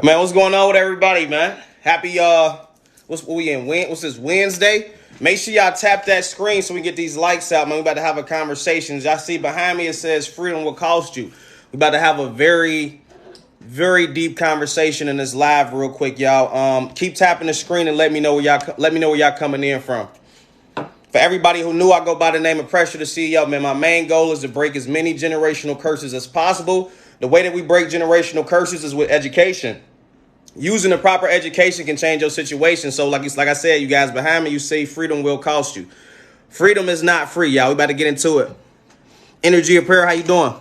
Man, what's going on with everybody, man? Happy what's this Wednesday? Make sure y'all tap that screen so we get these likes out, man. We about to have a conversation. Y'all see behind me it says freedom will cost you. We about to have a very, very deep conversation in this live real quick, y'all. Keep tapping the screen and let me know where y'all coming in from. For everybody who knew, I go by the name of Pressure the CEO, man. My main goal is to break as many generational curses as possible. The way that we break generational curses is with education. Using the proper education can change your situation. So like I said, you guys behind me, you say freedom will cost you. Freedom is not free, y'all. We about to get into it. Energy of prayer, how you doing?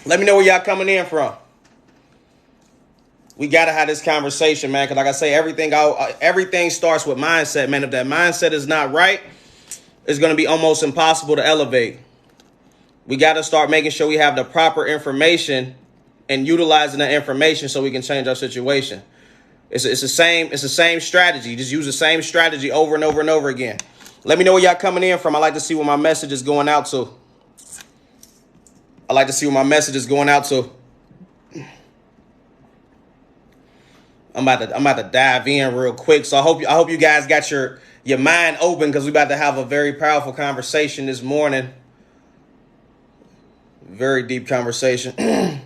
Let me know where y'all coming in from. We got to have this conversation, man, because like I say, everything starts with mindset, man. If that mindset is not right, it's going to be almost impossible to elevate. We got to start making sure we have the proper information and utilizing that information so we can change our situation. It's the same strategy. Just use the same strategy over and over and over again. Let me know where y'all coming in from. I like to see what my message is going out to. I'm about to dive in real quick. So I hope you guys got your mind open, because we about to have a very powerful conversation this morning. Very deep conversation.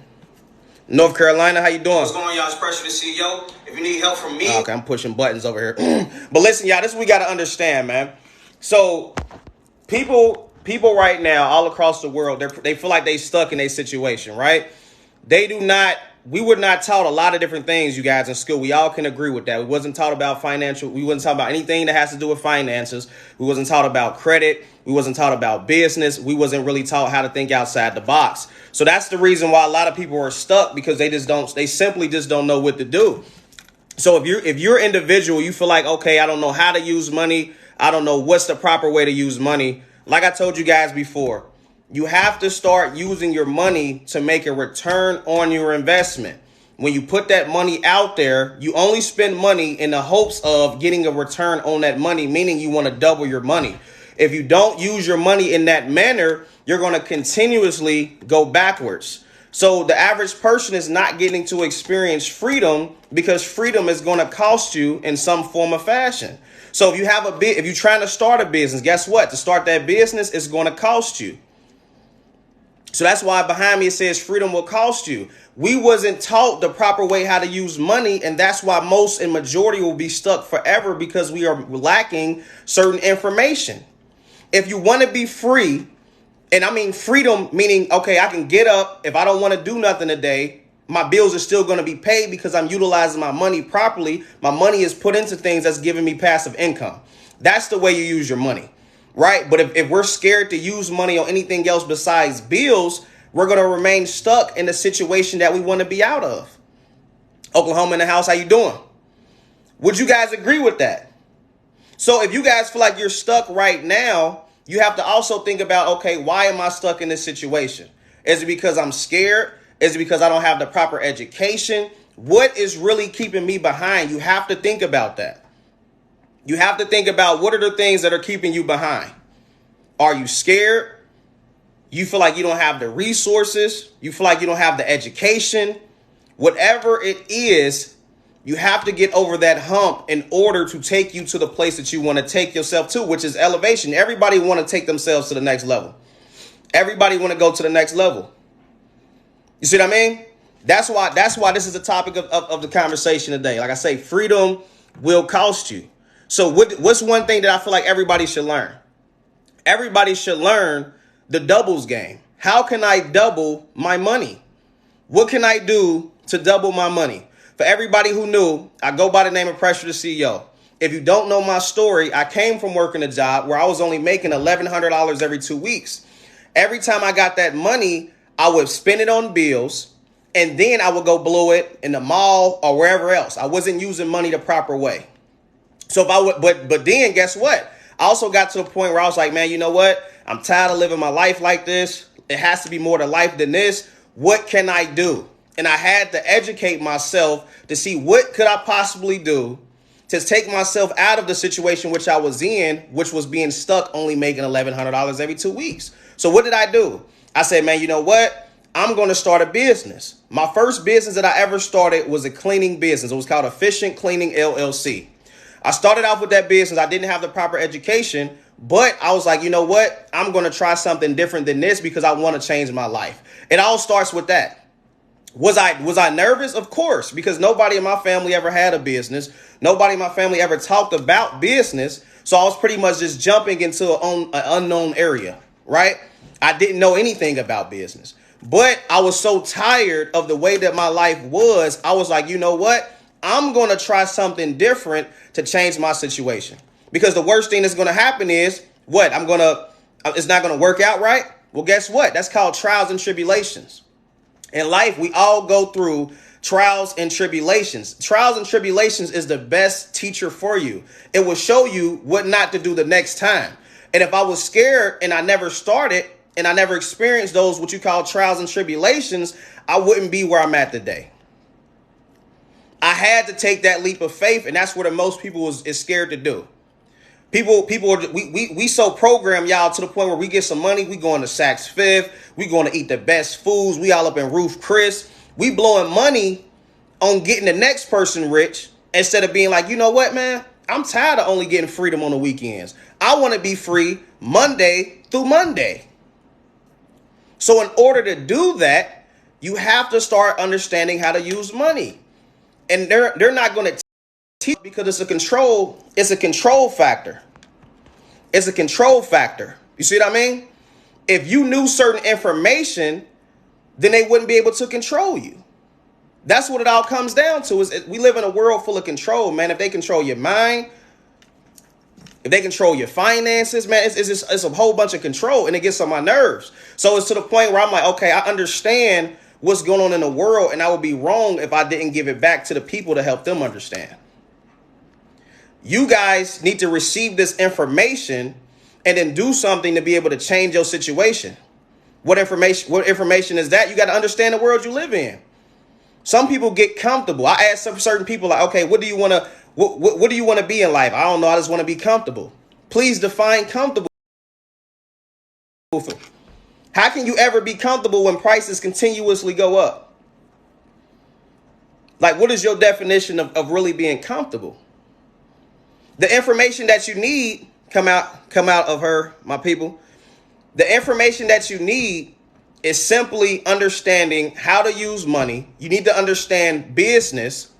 North Carolina, how you doing? What's going on, y'all? It's Pressure the CEO. If you need help from me. Okay, I'm pushing buttons over here. But listen, y'all, this is what we got to understand, man. So people right now all across the world, they feel like they stuck in a situation, right? We were not taught a lot of different things, you guys, in school. We all can agree with that. We wasn't taught about we wasn't taught about anything that has to do with finances. We wasn't taught about credit. We wasn't taught about business. We wasn't really taught how to think outside the box. So that's the reason why a lot of people are stuck, because they simply just don't know what to do. So if you're an individual, you feel like, okay, I don't know how to use money. I don't know what's the proper way to use money. Like I told you guys before, you have to start using your money to make a return on your investment. When you put that money out there, you only spend money in the hopes of getting a return on that money, meaning you want to double your money. If you don't use your money in that manner, you're going to continuously go backwards. So the average person is not getting to experience freedom, because freedom is going to cost you in some form of fashion. So if you're trying to start a business, guess what? To start that business is going to cost you. So that's why behind me it says freedom will cost you. We wasn't taught the proper way how to use money, and that's why most and majority will be stuck forever, because we are lacking certain information. If you want to be free, and I mean freedom meaning, okay, I can get up. If I don't want to do nothing today, my bills are still going to be paid because I'm utilizing my money properly. My money is put into things that's giving me passive income. That's the way you use your money. Right. But if we're scared to use money on anything else besides bills, we're going to remain stuck in the situation that we want to be out of. Oklahoma in the house. How you doing? Would you guys agree with that? So if you guys feel like you're stuck right now, you have to also think about, OK, why am I stuck in this situation? Is it because I'm scared? Is it because I don't have the proper education? What is really keeping me behind? You have to think about that. You have to think about, what are the things that are keeping you behind? Are you scared? You feel like you don't have the resources. You feel like you don't have the education. Whatever it is, you have to get over that hump in order to take you to the place that you want to take yourself to, which is elevation. Everybody want to take themselves to the next level. Everybody want to go to the next level. You see what I mean? That's why this is the topic of the conversation today. Like I say, freedom will cost you. So what's one thing that I feel like everybody should learn? Everybody should learn the doubles game. How can I double my money? What can I do to double my money? For everybody who knew, I go by the name of Pressure the CEO. If you don't know my story, I came from working a job where I was only making $1,100 every 2 weeks. Every time I got that money, I would spend it on bills, and then I would go blow it in the mall or wherever else. I wasn't using money the proper way. So but then guess what? I also got to the point where I was like, man, you know what? I'm tired of living my life like this. It has to be more to life than this. What can I do? And I had to educate myself to see what could I possibly do to take myself out of the situation which I was in, which was being stuck only making $1,100 every 2 weeks. So what did I do? I said, man, you know what? I'm going to start a business. My first business that I ever started was a cleaning business. It was called Efficient Cleaning LLC. I started off with that business. I didn't have the proper education, but I was like, you know what? I'm going to try something different than this because I want to change my life. It all starts with that. Was I nervous? Of course, because nobody in my family ever had a business. Nobody in my family ever talked about business. So I was pretty much just jumping into an unknown area, right? I didn't know anything about business, but I was so tired of the way that my life was. I was like, you know what? I'm going to try something different to change my situation, because the worst thing that's going to happen is what? It's not going to work out right. Well, guess what? That's called trials and tribulations. In life, we all go through trials and tribulations. Trials and tribulations is the best teacher for you. It will show you what not to do the next time. And if I was scared and I never started and I never experienced those, what you call trials and tribulations, I wouldn't be where I'm at today. I had to take that leap of faith, and that's what the most people is scared to do. We so programmed, y'all, to the point where we get some money, we going to Saks Fifth, we going to eat the best foods, we all up in Roof Chris, we blowing money on getting the next person rich, instead of being like, you know what, man, I'm tired of only getting freedom on the weekends. I want to be free Monday through Monday. So in order to do that, you have to start understanding how to use money. And they're not going to teach, because it's a control factor. It's a control factor. You see what I mean? If you knew certain information, then they wouldn't be able to control you. That's what it all comes down to. We live in a world full of control, man. If they control your mind, if they control your finances, man, it's a whole bunch of control, and it gets on my nerves. So it's to the point where I'm like, okay, I understand what's going on in the world, and I would be wrong if I didn't give it back to the people to help them understand. You guys need to receive this information and then do something to be able to change your situation. What information is that? You got to understand the world you live in. Some people get comfortable. I ask some certain people, like, okay, what do you want to be in life? I don't know. I just want to be comfortable. Please define comfortable. How can you ever be comfortable when prices continuously go up? Like, what is your definition of really being comfortable? The information that you need come out of her, my people. The information that you need is simply understanding how to use money. You need to understand business,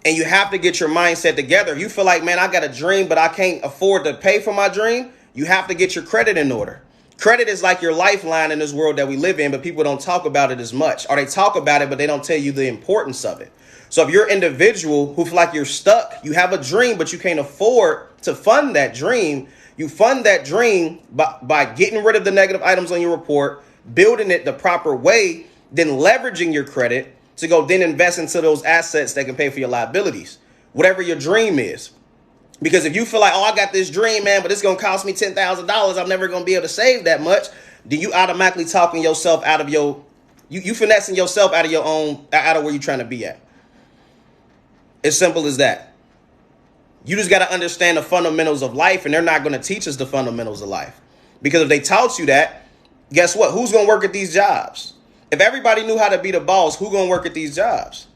and you have to get your mindset together. If you feel like, man, I got a dream, but I can't afford to pay for my dream, you have to get your credit in order. Credit is like your lifeline in this world that we live in, but people don't talk about it as much. Or they talk about it, but they don't tell you the importance of it. So if you're an individual who feel like you're stuck, you have a dream, but you can't afford to fund that dream, you fund that dream by getting rid of the negative items on your report, building it the proper way, then leveraging your credit to go then invest into those assets that can pay for your liabilities, whatever your dream is. Because if you feel like, oh, I got this dream, man, but it's going to cost me $10,000, I'm never going to be able to save that much, then you automatically talking yourself out of you finessing yourself out of your own, out of where you're trying to be at. As simple as that. You just got to understand the fundamentals of life, and they're not going to teach us the fundamentals of life. Because if they taught you that, guess what? Who's going to work at these jobs? If everybody knew how to be the boss, who's going to work at these jobs?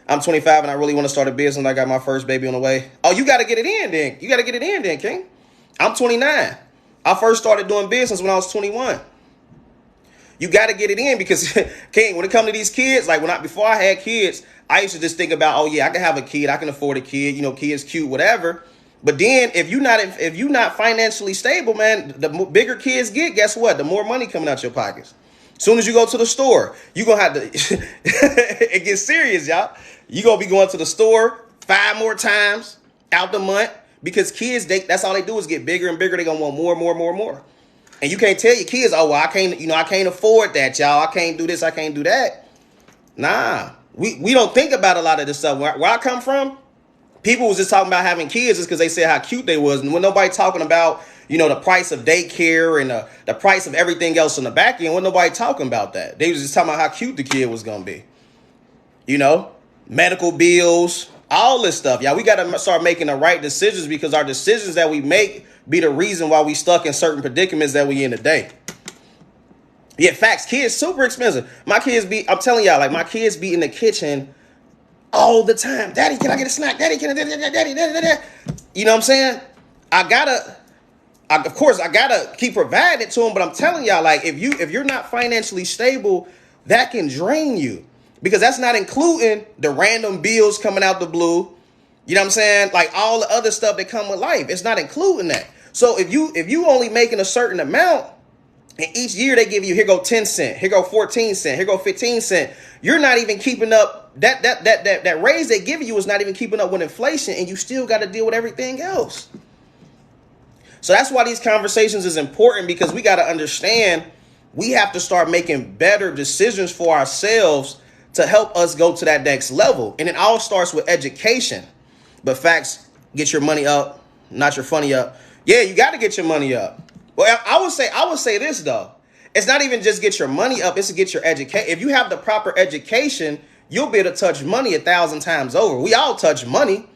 I'm 25 and I really want to start a business. I got my first baby on the way. Oh, you got to get it in then. You got to get it in then, King. I'm 29. I first started doing business when I was 21. You got to get it in because, King, when it comes to these kids, like before I had kids, I used to just think about, oh yeah, I can have a kid, I can afford a kid, kids cute, whatever. But then if you're not financially stable, man, the bigger kids get, guess what? The more money coming out your pockets. As soon as you go to the store, you're going to have to, it gets serious, y'all. You're going to be going to the store 5 more times out the month because kids, that's all they do is get bigger and bigger. They're going to want more. And you can't tell your kids, oh, well, I can't afford that, y'all. I can't do this. I can't do that. Nah, we don't think about a lot of this stuff. Where I come from, people was just talking about having kids just because they said how cute they was. And when nobody talking about, the price of daycare and the price of everything else on the back end, when nobody talking about that. They was just talking about how cute the kid was going to be. Medical bills, all this stuff. Yeah, we got to start making the right decisions because our decisions that we make be the reason why we stuck in certain predicaments that we in today. Yeah, facts. Kids super expensive. My kids I'm telling y'all, like my kids be in the kitchen all the time. Daddy, can I get a snack? Daddy, can I daddy. You know what I'm saying? Of course I gotta keep providing it to them, but I'm telling y'all, like if you're not financially stable, that can drain you. Because that's not including the random bills coming out the blue. You know what I'm saying? Like all the other stuff that come with life. It's not including that. So if you only making a certain amount, and each year they give you, here go 10 cent, here go 14 cent, here go 15 cent. You're not even keeping up. That raise they give you is not even keeping up with inflation, and you still got to deal with everything else. So that's why these conversations is important, because we got to understand we have to start making better decisions for ourselves to help us go to that next level. And it all starts with education. But facts, get your money up, not your funny up. Yeah, you got to get your money up. Well, I would say this though. It's not even just get your money up, it's to get your education. If you have the proper education, you'll be able to touch money 1,000 times over. We all touch money.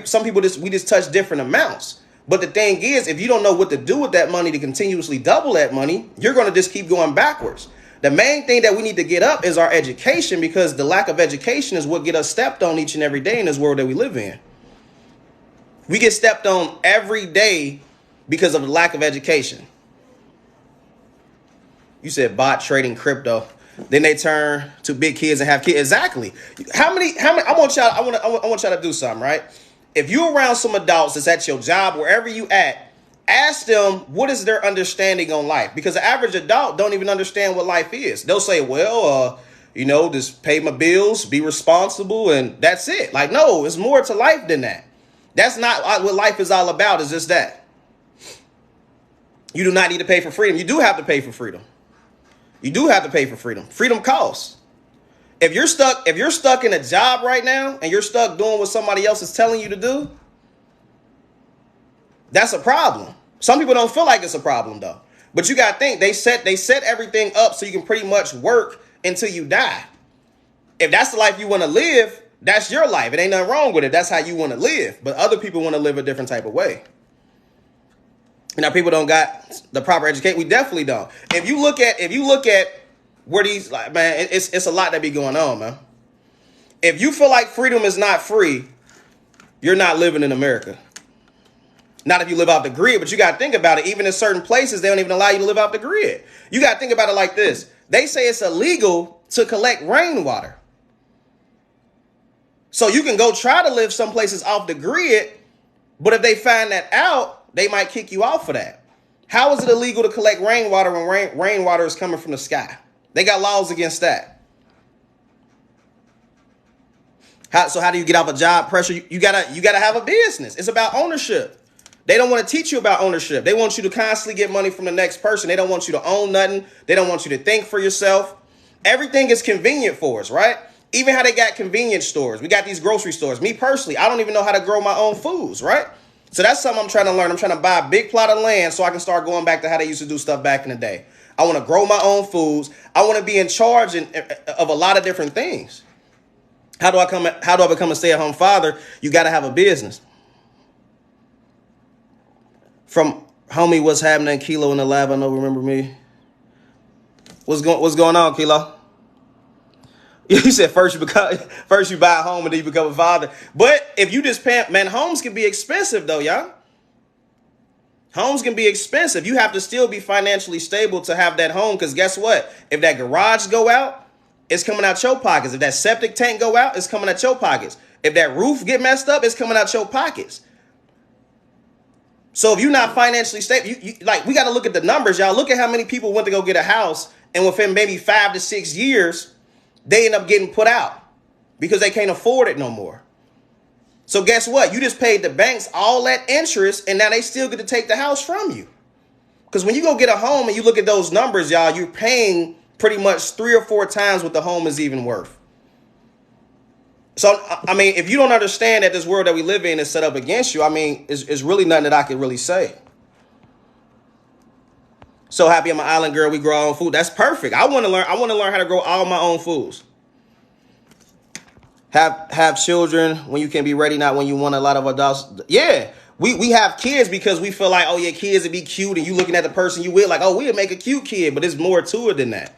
Some people we just touch different amounts. But the thing is, if you don't know what to do with that money to continuously double that money, you're going to just keep going backwards. The main thing that we need to get up is our education, because the lack of education is what get us stepped on each and every day in this world that we live in. We get stepped on every day because of the lack of education. You said bot trading crypto. Then they turn to big kids and have kids. Exactly. How many, I want y'all to do something, right? If you're around some adults that's at your job, wherever you at, ask them what is their understanding on life. Because the average adult don't even understand what life is. They'll say, well, just pay my bills, be responsible, and that's it. Like, no, it's more to life than that. That's not what life is all about, is just that. You do not need to pay for freedom. You do have to pay for freedom. You do have to pay for freedom. Freedom costs. If you're stuck in a job right now and you're stuck doing what somebody else is telling you to do, that's a problem. Some people don't feel like it's a problem though. But you got to think, they set everything up so you can pretty much work until you die. If that's the life you want to live, that's your life. It ain't nothing wrong with it. That's how you want to live. But other people want to live a different type of way. Now, people don't got the proper education. We definitely don't. If you look at where these, like, man, it's a lot that be going on, man. If you feel like freedom is not free, you're not living in America. Not if you live off the grid, but you got to think about it. Even in certain places, they don't even allow you to live off the grid. You got to think about it like this. They say it's illegal to collect rainwater. So you can go try to live some places off the grid, but if they find that out, they might kick you off for that. How is it illegal to collect rainwater when rainwater is coming from the sky? They got laws against that. How do you get off a job pressure? You gotta have a business. It's about ownership. They don't want to teach you about ownership. They want you to constantly get money from the next person. They don't want you to own nothing. They don't want you to think for yourself. Everything is convenient for us, right? Even how they got convenience stores. We got these grocery stores. Me personally, I don't even know how to grow my own foods, right? So that's something I'm trying to learn. I'm trying to buy a big plot of land so I can start going back to how they used to do stuff back in the day. I want to grow my own foods. I want to be in charge of a lot of different things. How do I become a stay-at-home father? You got to have a business. From homie, what's happening? Kilo in the lab. I know, remember me. What's going on, Kilo? You said first you buy a home and then you become a father. But if you just pay, man, homes can be expensive though, y'all. Homes can be expensive. You have to still be financially stable to have that home. Because guess what? If that garage go out, it's coming out your pockets. If that septic tank go out, it's coming out your pockets. If that roof get messed up, it's coming out your pockets. So if you're not financially stable, we got to look at the numbers, y'all. Look at how many people went to go get a house, and within maybe 5 to 6 years, they end up getting put out because they can't afford it no more. So guess what? You just paid the banks all that interest, and now they still get to take the house from you. Because when you go get a home and you look at those numbers, y'all, you're paying pretty much 3 or 4 times what the home is even worth. So, I mean, if you don't understand that this world that we live in is set up against you, I mean, it's really nothing that I can really say. So happy I'm an island girl. We grow our own food. That's perfect. I want to learn how to grow all my own foods. Have children when you can be ready, not when you want. A lot of adults. Yeah. We have kids because we feel like, oh yeah, kids would be cute, and you looking at the person you with like, oh, we'll make a cute kid, but there's more to it than that.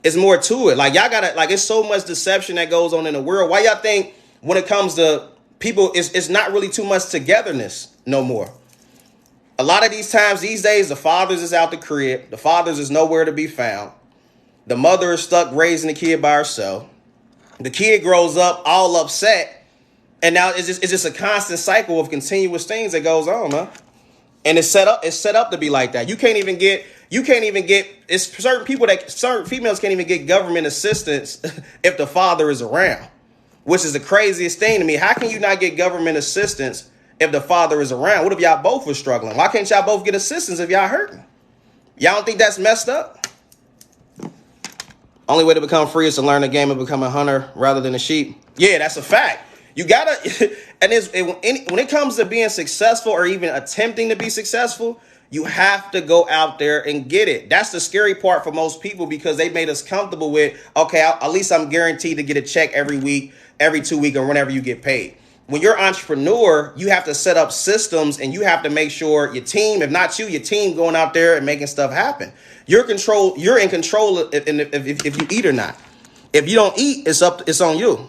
It's more to it. Like y'all gotta, like, it's so much deception that goes on in the world. Why y'all think when it comes to people, it's not really too much togetherness no more. A lot of these times these days, the fathers is out the crib, the fathers is nowhere to be found. The mother is stuck raising the kid by herself. The kid grows up all upset. And now it's just a constant cycle of continuous things that goes on, man. And it's set up to be like that. You can't even get, it's certain females can't even get government assistance if the father is around, which is the craziest thing to me. How can you not get government assistance if the father is around? What if y'all both were struggling? Why can't y'all both get assistance if y'all hurting? Y'all don't think that's messed up? Only way to become free is to learn the game and become a hunter rather than a sheep. Yeah, that's a fact. You gotta, and when it comes to being successful or even attempting to be successful, you have to go out there and get it. That's the scary part for most people because they made us comfortable with, okay, at least I'm guaranteed to get a check every week, every 2 weeks, or whenever you get paid. When you're an entrepreneur, you have to set up systems and you have to make sure your team, if not you, your team going out there and making stuff happen. You're in control if you eat or not. If you don't eat, it's on you.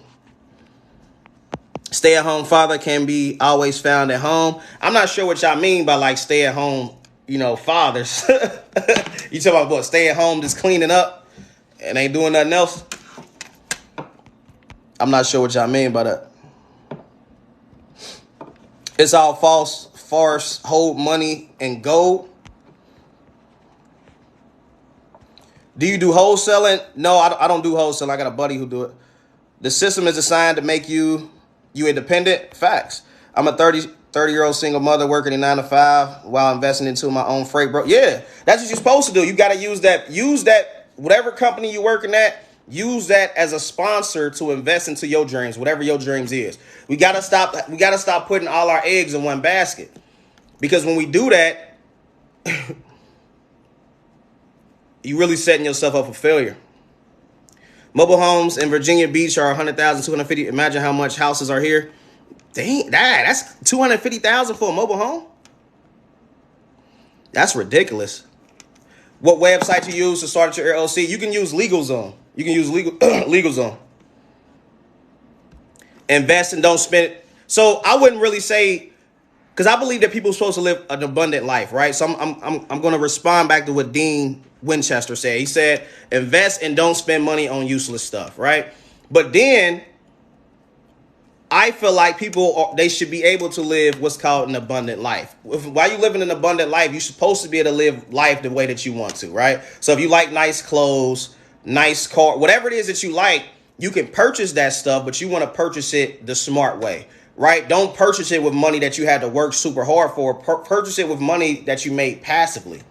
Stay-at-home father can be always found at home. I'm not sure what y'all mean by like stay-at-home, fathers. You talking about what? Stay at home, just cleaning up and ain't doing nothing else? I'm not sure what y'all mean by that. It's all false, farce, hold money and gold. Do you do wholesaling? No, I don't do wholesaling. I got a buddy who do it. The system is designed to make you independent. Facts. I'm a 30-year-old single mother working a 9 to 5 while investing into my own freight, bro. Yeah, that's what you're supposed to do. You got to use that, whatever company you're working at, use that as a sponsor to invest into your dreams, whatever your dreams is. We got to stop putting all our eggs in one basket. Because when we do that, you're really setting yourself up for failure. Mobile homes in Virginia Beach are 100,000, 250. Imagine how much houses are here. Dang, that's 250,000 for a mobile home. That's ridiculous. What website you use to start your LLC? You can use LegalZone. You can use LegalZone. Invest and don't spend it. So I wouldn't really say, because I believe that people are supposed to live an abundant life, right? So I'm going to respond back to what Dean Winchester said. He said, invest and don't spend money on useless stuff, right? But then I feel like they should be able to live what's called an abundant life. While you living an abundant life, you're supposed to be able to live life the way that you want to, right? So if you like nice clothes, nice car, whatever it is that you like, you can purchase that stuff, but you want to purchase it the smart way, right? Don't purchase it with money that you had to work super hard for. Purchase it with money that you made passively.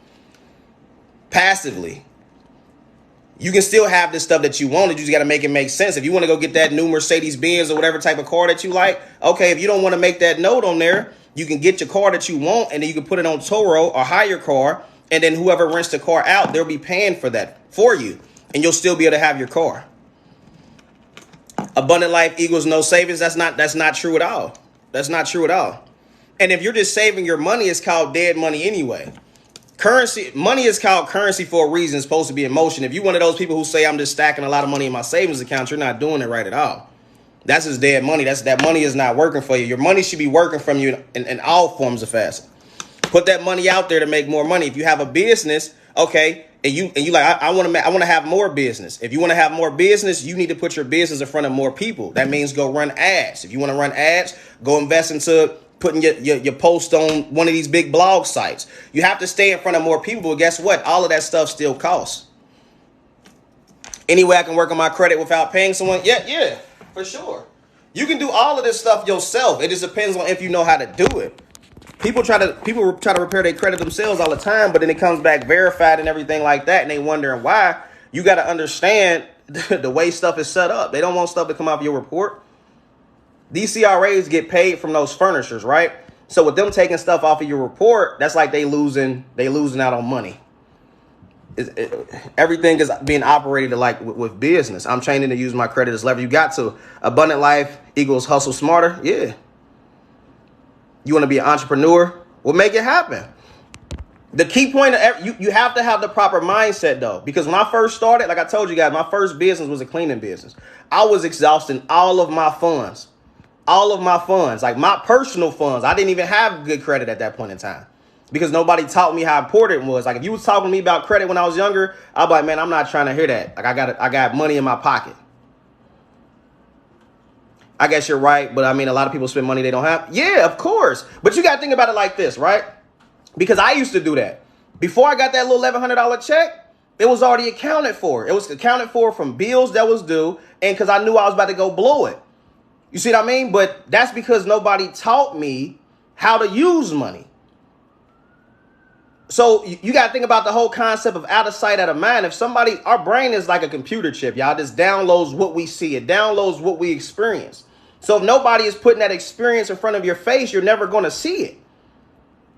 You can still have this stuff that you wanted. You just got to make it make sense. If you want to go get that new Mercedes Benz or whatever type of car that you like, okay, if you don't want to make that note on there, you can get your car that you want and then you can put it on Toro or hire your car. And then whoever rents the car out, they'll be paying for that for you. And you'll still be able to have your car. Abundant life equals no savings. That's not true at all. That's not true at all. And if you're just saving your money, it's called dead money anyway. Money is called currency for a reason. It's supposed to be in motion. If you're one of those people who say I'm just stacking a lot of money in my savings account, you're not doing it right at all. That's just dead money. That money is not working for you. Your money should be working from you in all forms of fashion. Put that money out there to make more money. If you have a business, okay, and you like, I want to have more business. If you want to have more business, you need to put your business in front of more people. That means go run ads. If you want to run ads, go invest into putting your post on one of these big blog sites. You have to stay in front of more people, but guess what? All of that stuff still costs. Any way I can work on my credit without paying someone? Yeah, for sure. You can do all of this stuff yourself. It just depends on if you know how to do it. People try to repair their credit themselves all the time, but then it comes back verified and everything like that, and they wondering why. You got to understand the way stuff is set up. They don't want stuff to come off your report. These CRAs get paid from those furnishers, right? So with them taking stuff off of your report, that's like they losing out on money. Everything is being operated like with business. I'm training to use my credit as leverage. You got to. Abundant life equals hustle smarter. Yeah. You want to be an entrepreneur? Well, make it happen. The key point of you have to have the proper mindset though, because when I first started, like I told you guys, my first business was a cleaning business. I was exhausting all of my funds, like my personal funds. I didn't even have good credit at that point in time because nobody taught me how important it was. Like if you was talking to me about credit when I was younger, I'd be like, man, I'm not trying to hear that. Like I got money in my pocket. I guess you're right, but I mean, a lot of people spend money they don't have. Yeah, of course. But you got to think about it like this, right? Because I used to do that. Before I got that little $1,100 check, it was already accounted for. It was accounted for from bills that was due and because I knew I was about to go blow it. You see what I mean? But that's because nobody taught me how to use money. So you got to think about the whole concept of out of sight, out of mind. If somebody, our brain is like a computer chip, y'all. It just downloads what we see. It downloads what we experience. So if nobody is putting that experience in front of your face, you're never going to see it.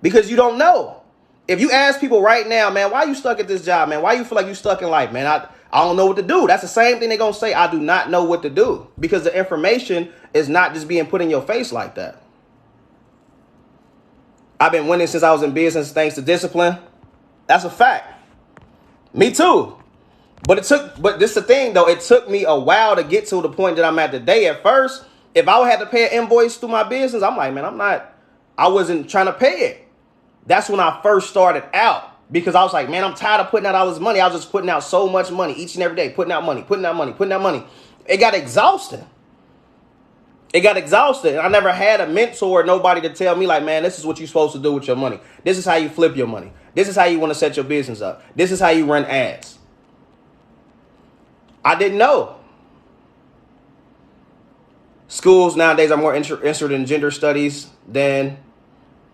Because you don't know. If you ask people right now, man, why you stuck at this job, man? Why you feel like you stuck in life, man? I don't know what to do. That's the same thing they're going to say. I do not know what to do. Because the information is not just being put in your face like that. I've been winning since I was in business thanks to discipline. That's a fact. Me too. But this is the thing, though. It took me a while to get to the point that I'm at today. At first, if I had to pay an invoice through my business, I'm like, man, I wasn't trying to pay it. That's when I first started out because I was like, man, I'm tired of putting out all this money. I was just putting out so much money each and every day, putting out money. It got exhausting. I never had a mentor or nobody to tell me like, man, this is what you're supposed to do with your money. This is how you flip your money. This is how you want to set your business up. This is how you run ads. I didn't know. Schools nowadays are more interested in gender studies than,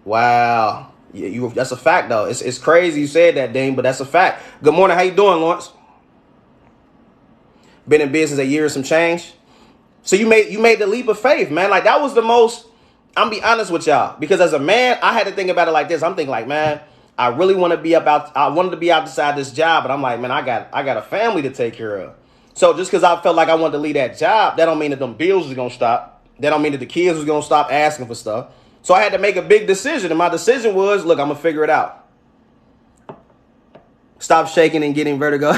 wow. That's a fact, though. It's crazy you said that, Dean, but that's a fact. Good morning. How you doing, Lawrence? Been in business a year and some change. So you made the leap of faith, man. Like that was the most. I'm be honest with y'all, because as a man, I had to think about it like this. I'm thinking like, man, I really want to be I wanted to be outside this job, but I'm like, man, I got a family to take care of. So just because I felt like I wanted to leave that job, that don't mean that them bills was gonna stop. That don't mean that the kids was gonna stop asking for stuff. So I had to make a big decision, and my decision was, look, I'm going to figure it out. Stop shaking and getting vertigo.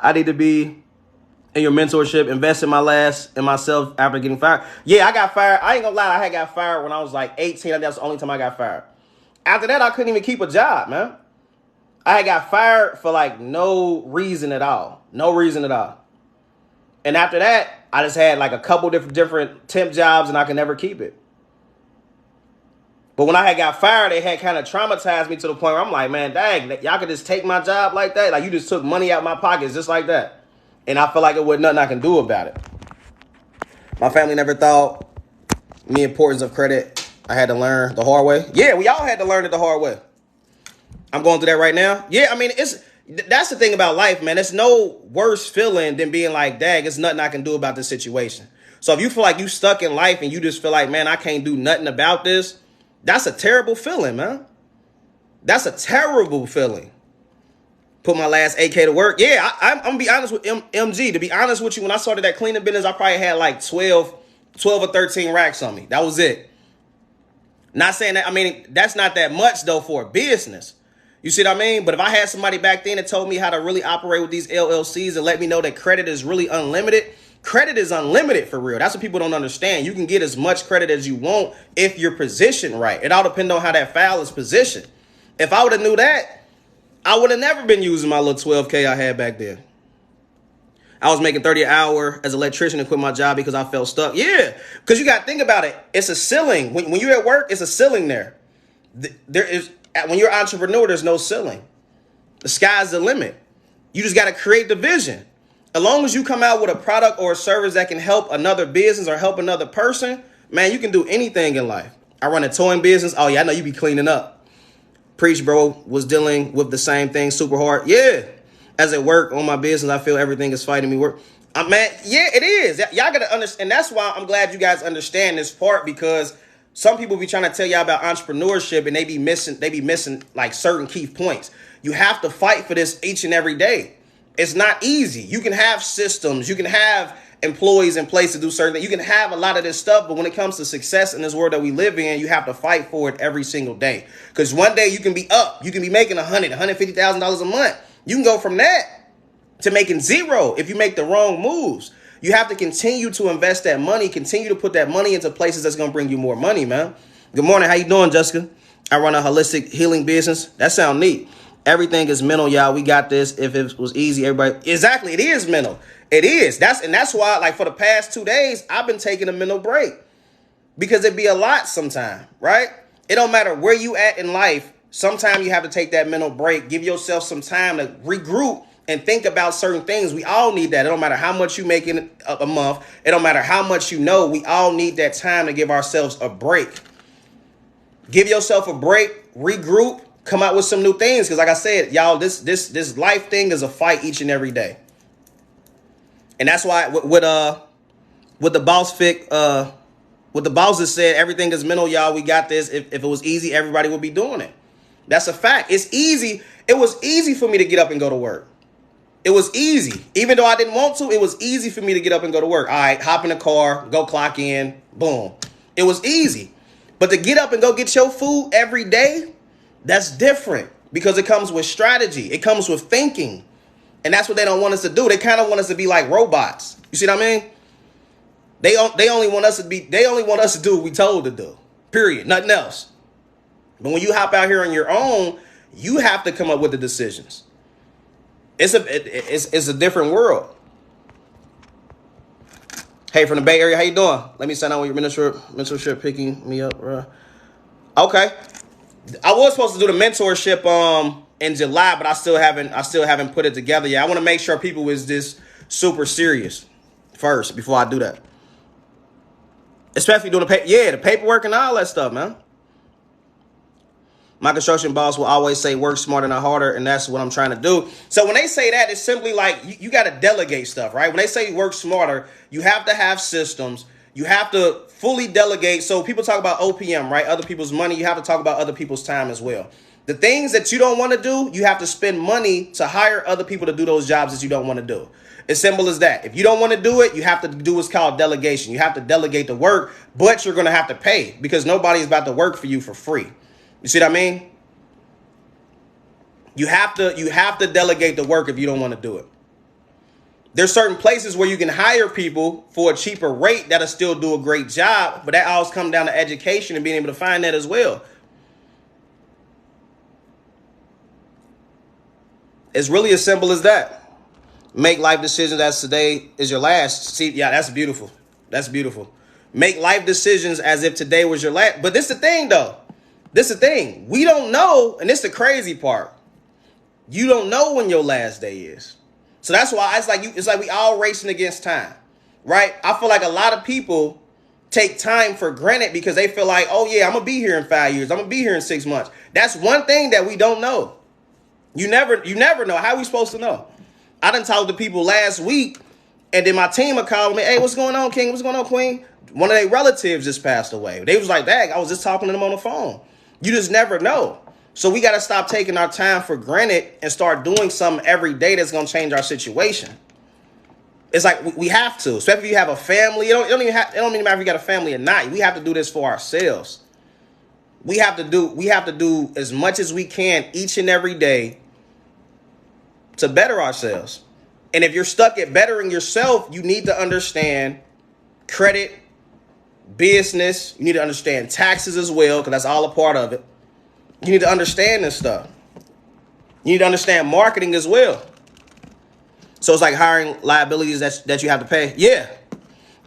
I need to be in your mentorship, invest in myself after getting fired. Yeah, I got fired. I ain't going to lie, I had got fired when I was like 18. I think that's the only time I got fired. After that, I couldn't even keep a job, man. I had got fired for like no reason at all. No reason at all. And after that, I just had like a couple different temp jobs and I could never keep it. But when I had got fired, it had kind of traumatized me to the point where I'm like, man, dang, y'all could just take my job like that? Like you just took money out of my pockets just like that. And I feel like it was nothing I can do about it. My family never thought the importance of credit. I had to learn the hard way. Yeah, we all had to learn it the hard way. I'm going through that right now. Yeah, I mean, that's the thing about life, man. It's no worse feeling than being like, dang, it's nothing I can do about this situation. So if you feel like you stuck in life and you just feel like, man, I can't do nothing about this, that's a terrible feeling, man. That's a terrible feeling. Put my last AK to work. Yeah, I'm going to be honest with MG. To be honest with you, when I started that cleaning business, I probably had like 12 or 13 racks on me. That was it. Not saying that, I mean, that's not that much, though, for a business. You see what I mean? But if I had somebody back then that told me how to really operate with these LLCs and let me know that credit is really unlimited, credit is unlimited for real. That's what people don't understand. You can get as much credit as you want if you're positioned right. It all depends on how that file is positioned. If I would have knew that, I would have never been using my little 12K I had back then. I was making 30 an hour as an electrician and quit my job because I felt stuck. Yeah, because you got to think about it. It's a ceiling. When you're at work, it's a ceiling there. When you're an entrepreneur, there's no ceiling. The sky's the limit. You just got to create the vision. As long as you come out with a product or a service that can help another business or help another person, man, you can do anything in life. I run a towing business. Oh, yeah, I know you be cleaning up. Preach, bro, was dealing with the same thing super hard. Yeah. As at work on my business, I feel everything is fighting me. Man, yeah, it is. Y'all got to understand. And that's why I'm glad you guys understand this part, because some people be trying to tell y'all about entrepreneurship and they be missing like certain key points. You have to fight for this each and every day. It's not easy. You can have systems. You can have employees in place to do certain things. You can have a lot of this stuff, but when it comes to success in this world that we live in, you have to fight for it every single day. Because one day you can be up, you can be making $150,000 a month. You can go from that to making zero if you make the wrong moves. You have to continue to invest that money, continue to put that money into places that's going to bring you more money, man. Good morning. How you doing, Jessica? I run a holistic healing business. That sounds neat. Everything is mental, y'all. We got this. If it was easy, everybody. Exactly. It is mental. It is. That's why, like, for the past 2 days, I've been taking a mental break because it be a lot sometime, right? It don't matter where you at in life. Sometimes you have to take that mental break. Give yourself some time to regroup and think about certain things. We all need that. It don't matter how much you make in a month. It don't matter how much you know. We all need that time to give ourselves a break. Give yourself a break, regroup, come out with some new things. Because like I said, y'all, this life thing is a fight each and every day. And that's why with the bosses said, everything is mental, y'all. We got this. If it was easy, everybody would be doing it. That's a fact. It's easy. It was easy for me to get up and go to work. It was easy. Even though I didn't want to, it was easy for me to get up and go to work. All right, hop in the car, go clock in, boom. It was easy. But to get up and go get your food every day, that's different because it comes with strategy. It comes with thinking. And that's what they don't want us to do. They kind of want us to be like robots. You see what I mean? They only want us to do what we told to do. Period. Nothing else. But when you hop out here on your own, you have to come up with the decisions. It's a different world. Hey, from the Bay Area, how you doing? Let me sign on with your mentorship picking me up, bro. Okay. I was supposed to do the mentorship in July, but I still haven't put it together yet. I want to make sure people is this super serious first before I do that. Especially doing the paperwork and all that stuff, man. My construction boss will always say work smarter, not harder, and that's what I'm trying to do. So when they say that, it's simply like you got to delegate stuff, right? When they say work smarter, you have to have systems. You have to fully delegate. So people talk about OPM, right? Other people's money. You have to talk about other people's time as well. The things that you don't want to do, you have to spend money to hire other people to do those jobs that you don't want to do. As simple as that. If you don't want to do it, you have to do what's called delegation. You have to delegate the work, but you're going to have to pay because nobody is about to work for you for free. You see what I mean? You have to delegate the work if you don't want to do it. There's certain places where you can hire people for a cheaper rate that'll still do a great job, but that always comes down to education and being able to find that as well. It's really as simple as that. Make life decisions as today is your last. See, yeah, that's beautiful. That's beautiful. Make life decisions as if today was your last. But this is the thing, though. This is the thing. We don't know, and this is the crazy part. You don't know when your last day is. So that's why it's like we all racing against time, right? I feel like a lot of people take time for granted because they feel like, oh yeah, I'm gonna be here in 5 years. I'm gonna be here in 6 months. That's one thing that we don't know. You never know. How are we supposed to know? I done talked to people last week, and then my team would call me, hey, what's going on, King? What's going on, Queen? One of their relatives just passed away. They was like, dang, I was just talking to them on the phone. You just never know. So we got to stop taking our time for granted and start doing something every day that's going to change our situation. It's like we have to, especially if you have a family. It don't even matter if you got a family or not. We have to do this for ourselves. We have to do as much as we can each and every day to better ourselves. And if you're stuck at bettering yourself, you need to understand credit, business. You need to understand taxes as well, because that's all a part of it. You need to understand this stuff. You need to understand marketing as well. So it's like hiring liabilities that you have to pay. Yeah.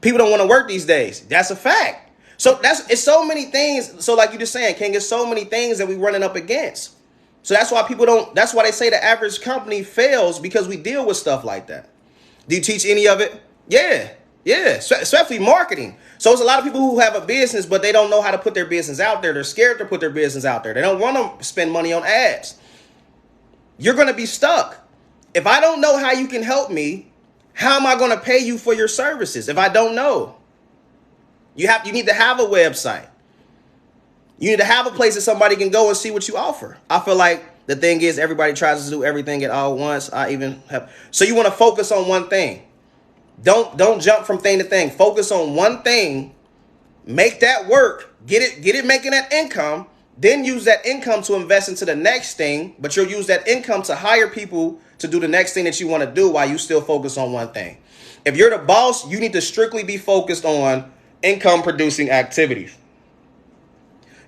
People don't want to work these days. That's a fact. So it's so many things. So like you just saying, King, it's so many things that we're running up against. So that's why that's why they say the average company fails, because we deal with stuff like that. Do you teach any of it? Yeah. Especially marketing. So it's a lot of people who have a business, but they don't know how to put their business out there. They're scared to put their business out there. They don't want to spend money on ads. You're going to be stuck. If I don't know how you can help me, how am I going to pay you for your services if I don't know? You need to have a website. You need to have a place that somebody can go and see what you offer. I feel like the thing is everybody tries to do everything at all once. So you want to focus on one thing. Don't jump from thing to thing. Focus on one thing. Make that work. Get it making that income. Then use that income to invest into the next thing. But you'll use that income to hire people to do the next thing that you want to do while you still focus on one thing. If you're the boss, you need to strictly be focused on income producing activities.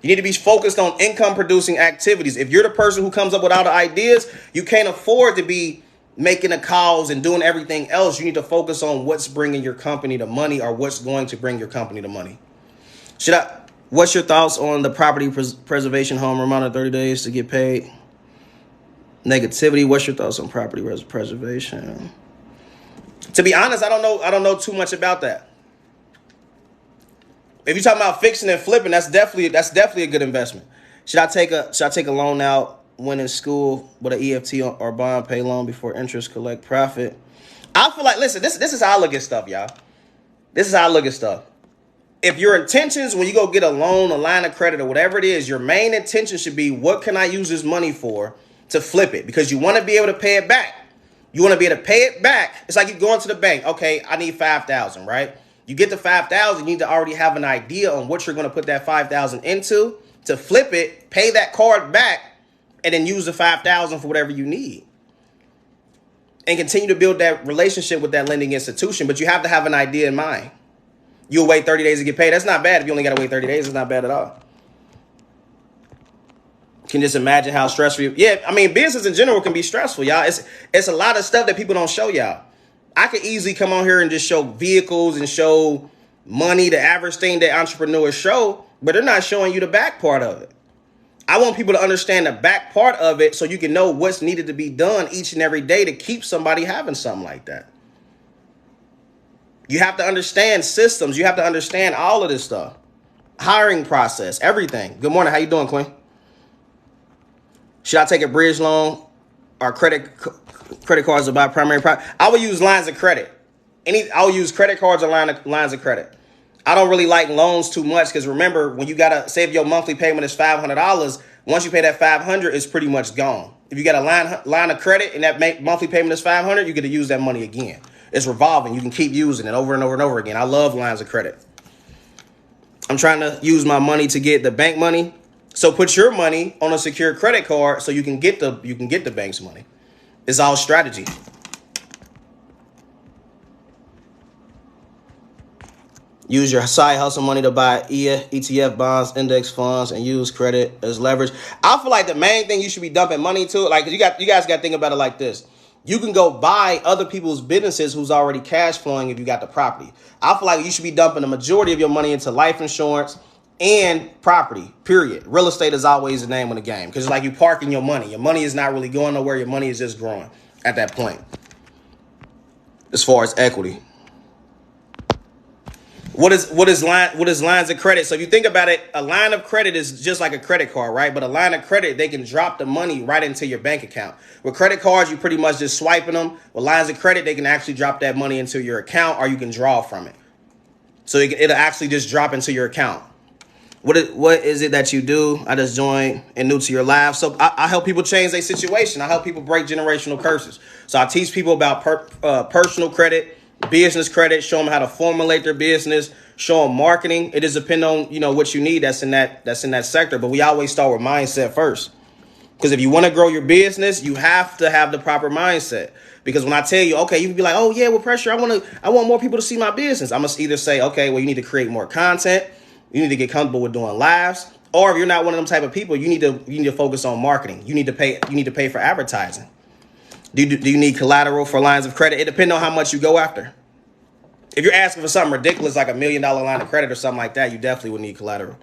You need to be focused on income producing activities. If you're the person who comes up with all the ideas, you can't afford to be making the calls and doing everything else. You need to focus on what's bringing your company the money or what's going to bring your company the money. What's your thoughts on the property preservation home remodel 30 days to get paid? Negativity. What's your thoughts on property preservation? To be honest, I don't know too much about that. If you're talking about fixing and flipping, that's definitely a good investment. Should I take a loan out when in school with an EFT or bond pay loan before interest collect profit? I feel like, listen, this is how I look at stuff, y'all. This is how I look at stuff. If your intentions when you go get a loan, a line of credit, or whatever it is, your main intention should be, what can I use this money for to flip it? Because you want to be able to pay it back. You want to be able to pay it back. It's like you going to the bank. Okay, I need $5,000, right? You get the $5,000, you need to already have an idea on what you're going to put that $5,000 into to flip it, pay that card back, and then use the $5,000 for whatever you need. And continue to build that relationship with that lending institution, but you have to have an idea in mind. You'll wait 30 days to get paid. That's not bad. If you only got to wait 30 days, it's not bad at all. Can just imagine how stressful. Yeah, I mean, business in general can be stressful, y'all. It's a lot of stuff that people don't show y'all. I could easily come on here and just show vehicles and show money, the average thing that entrepreneurs show, but they're not showing you the back part of it. I want people to understand the back part of it so you can know what's needed to be done each and every day to keep somebody having something like that. You have to understand systems. You have to understand all of this stuff. Hiring process, everything. Good morning. How you doing, Queen? Should I take a bridge loan or credit cards to buy primary property? I would use lines of credit. I would use credit cards or lines of credit. I don't really like loans too much because remember, when you gotta say if your monthly payment is $500, once you pay that $500, it's pretty much gone. If you got a line of credit and that monthly payment is $500, you get to use that money again. It's revolving. You can keep using it over and over and over again. I love lines of credit. I'm trying to use my money to get the bank money. So put your money on a secure credit card so you can get the bank's money. It's all strategy. Use your side hustle money to buy ETF bonds, index funds, and use credit as leverage. I feel like the main thing you should be dumping money to, like you guys got to think about it like this. You can go buy other people's businesses who's already cash flowing if you got the property. I feel like you should be dumping the majority of your money into life insurance and property, period. Real estate is always the name of the game because it's like you parking your money. Your money is not really going nowhere. Your money is just growing at that point as far as equity. What is lines of credit? So if you think about it, a line of credit is just like a credit card, right? But a line of credit, they can drop the money right into your bank account. With credit cards, you pretty much just swiping them. With lines of credit, they can actually drop that money into your account or you can draw from it. So it'll actually just drop into your account. What is it that you do? I just joined and new to your live. So I help people change their situation. I help people break generational curses. So I teach people about personal credit, business credit, show them how to formulate their business, show them marketing. It is depend on, what you need that's in that sector. But we always start with mindset first. Because if you want to grow your business, you have to have the proper mindset. Because when I tell you, okay, you can be like, oh yeah, with pressure, I want more people to see my business. I must either say, okay, well, you need to create more content. You need to get comfortable with doing lives. Or if you're not one of them type of people, you need to focus on marketing. You need to pay for advertising. Do you need collateral for lines of credit? It depends on how much you go after. If you're asking for something ridiculous like $1 million line of credit or something like that, you definitely would need collateral.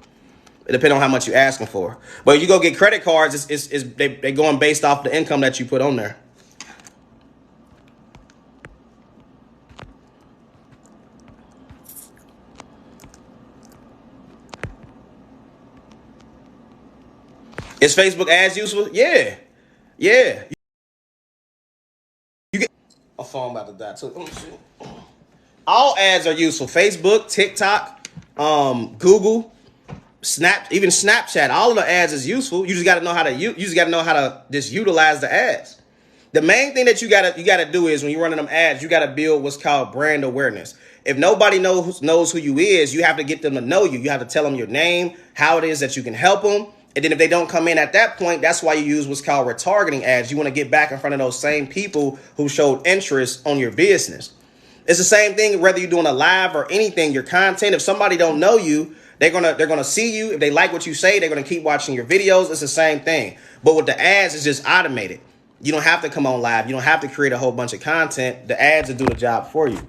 It depends on how much you're asking for. But if you go get credit cards, they're going based off the income that you put on there. Is Facebook ads useful? Yeah. You get a phone about to die too. All ads are useful. Facebook, TikTok, Google, even Snapchat. All of the ads is useful. You just got to know how to just utilize the ads. The main thing that you gotta do is when you're running them ads, you gotta build what's called brand awareness. If nobody knows who you is, you have to get them to know you. You have to tell them your name, how it is that you can help them. And then if they don't come in at that point, that's why you use what's called retargeting ads. You want to get back in front of those same people who showed interest on your business. It's the same thing whether you're doing a live or anything, your content. If somebody don't know you, they're gonna see you. If they like what you say, they're gonna keep watching your videos. It's the same thing. But with the ads, it's just automated. You don't have to come on live. You don't have to create a whole bunch of content. The ads will do the job for you.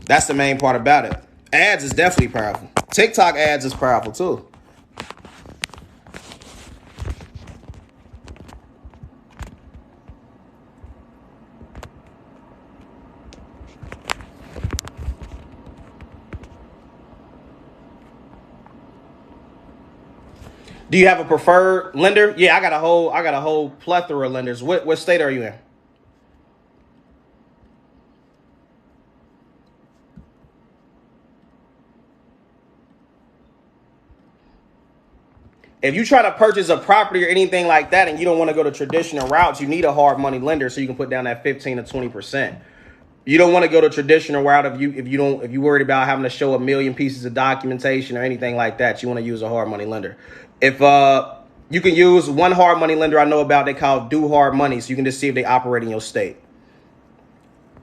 That's the main part about it. Ads is definitely powerful. TikTok ads is powerful too. Do you have a preferred lender? Yeah, I got a whole plethora of lenders. What state are you in? If you try to purchase a property or anything like that and you don't want to go to traditional routes, you need a hard money lender so you can put down that 15 to 20%. You don't want to go to traditional route if you're worried about having to show a million pieces of documentation or anything like that. You want to use a hard money lender. If you can use one hard money lender I know about, they call Do Hard Money, so you can just see if they operate in your state.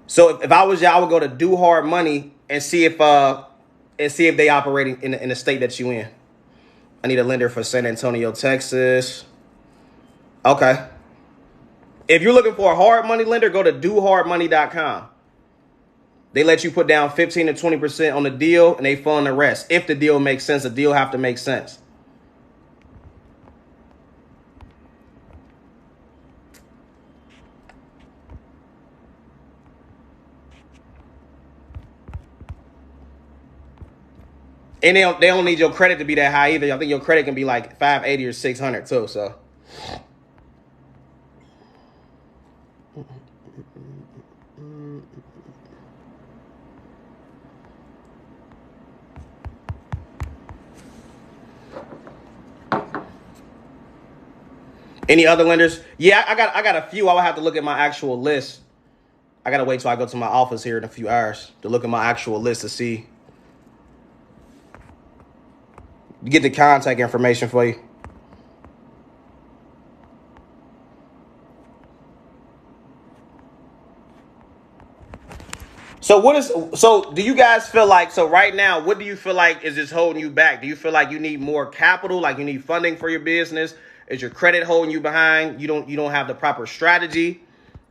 So if I was you, I would go to Do Hard Money and see if they operate in the state that you in. I need a lender for San Antonio, Texas. Okay. If you're looking for a hard money lender, go to dohardmoney.com. They let you put down 15 to 20% on the deal and they fund the rest. If the deal makes sense, the deal have to make sense. And they don't need your credit to be that high either. I think your credit can be like 580 or 600 too. So, any other lenders? Yeah, I got a few. I would have to look at my actual list. I gotta wait till I go to my office here in a few hours to look at my actual list to see. Get the contact information for you. So do you guys feel like, so right now, what do you feel like is just holding you back? Do you feel like you need more capital, like you need funding for your business? Is your credit holding you behind? You don't have the proper strategy?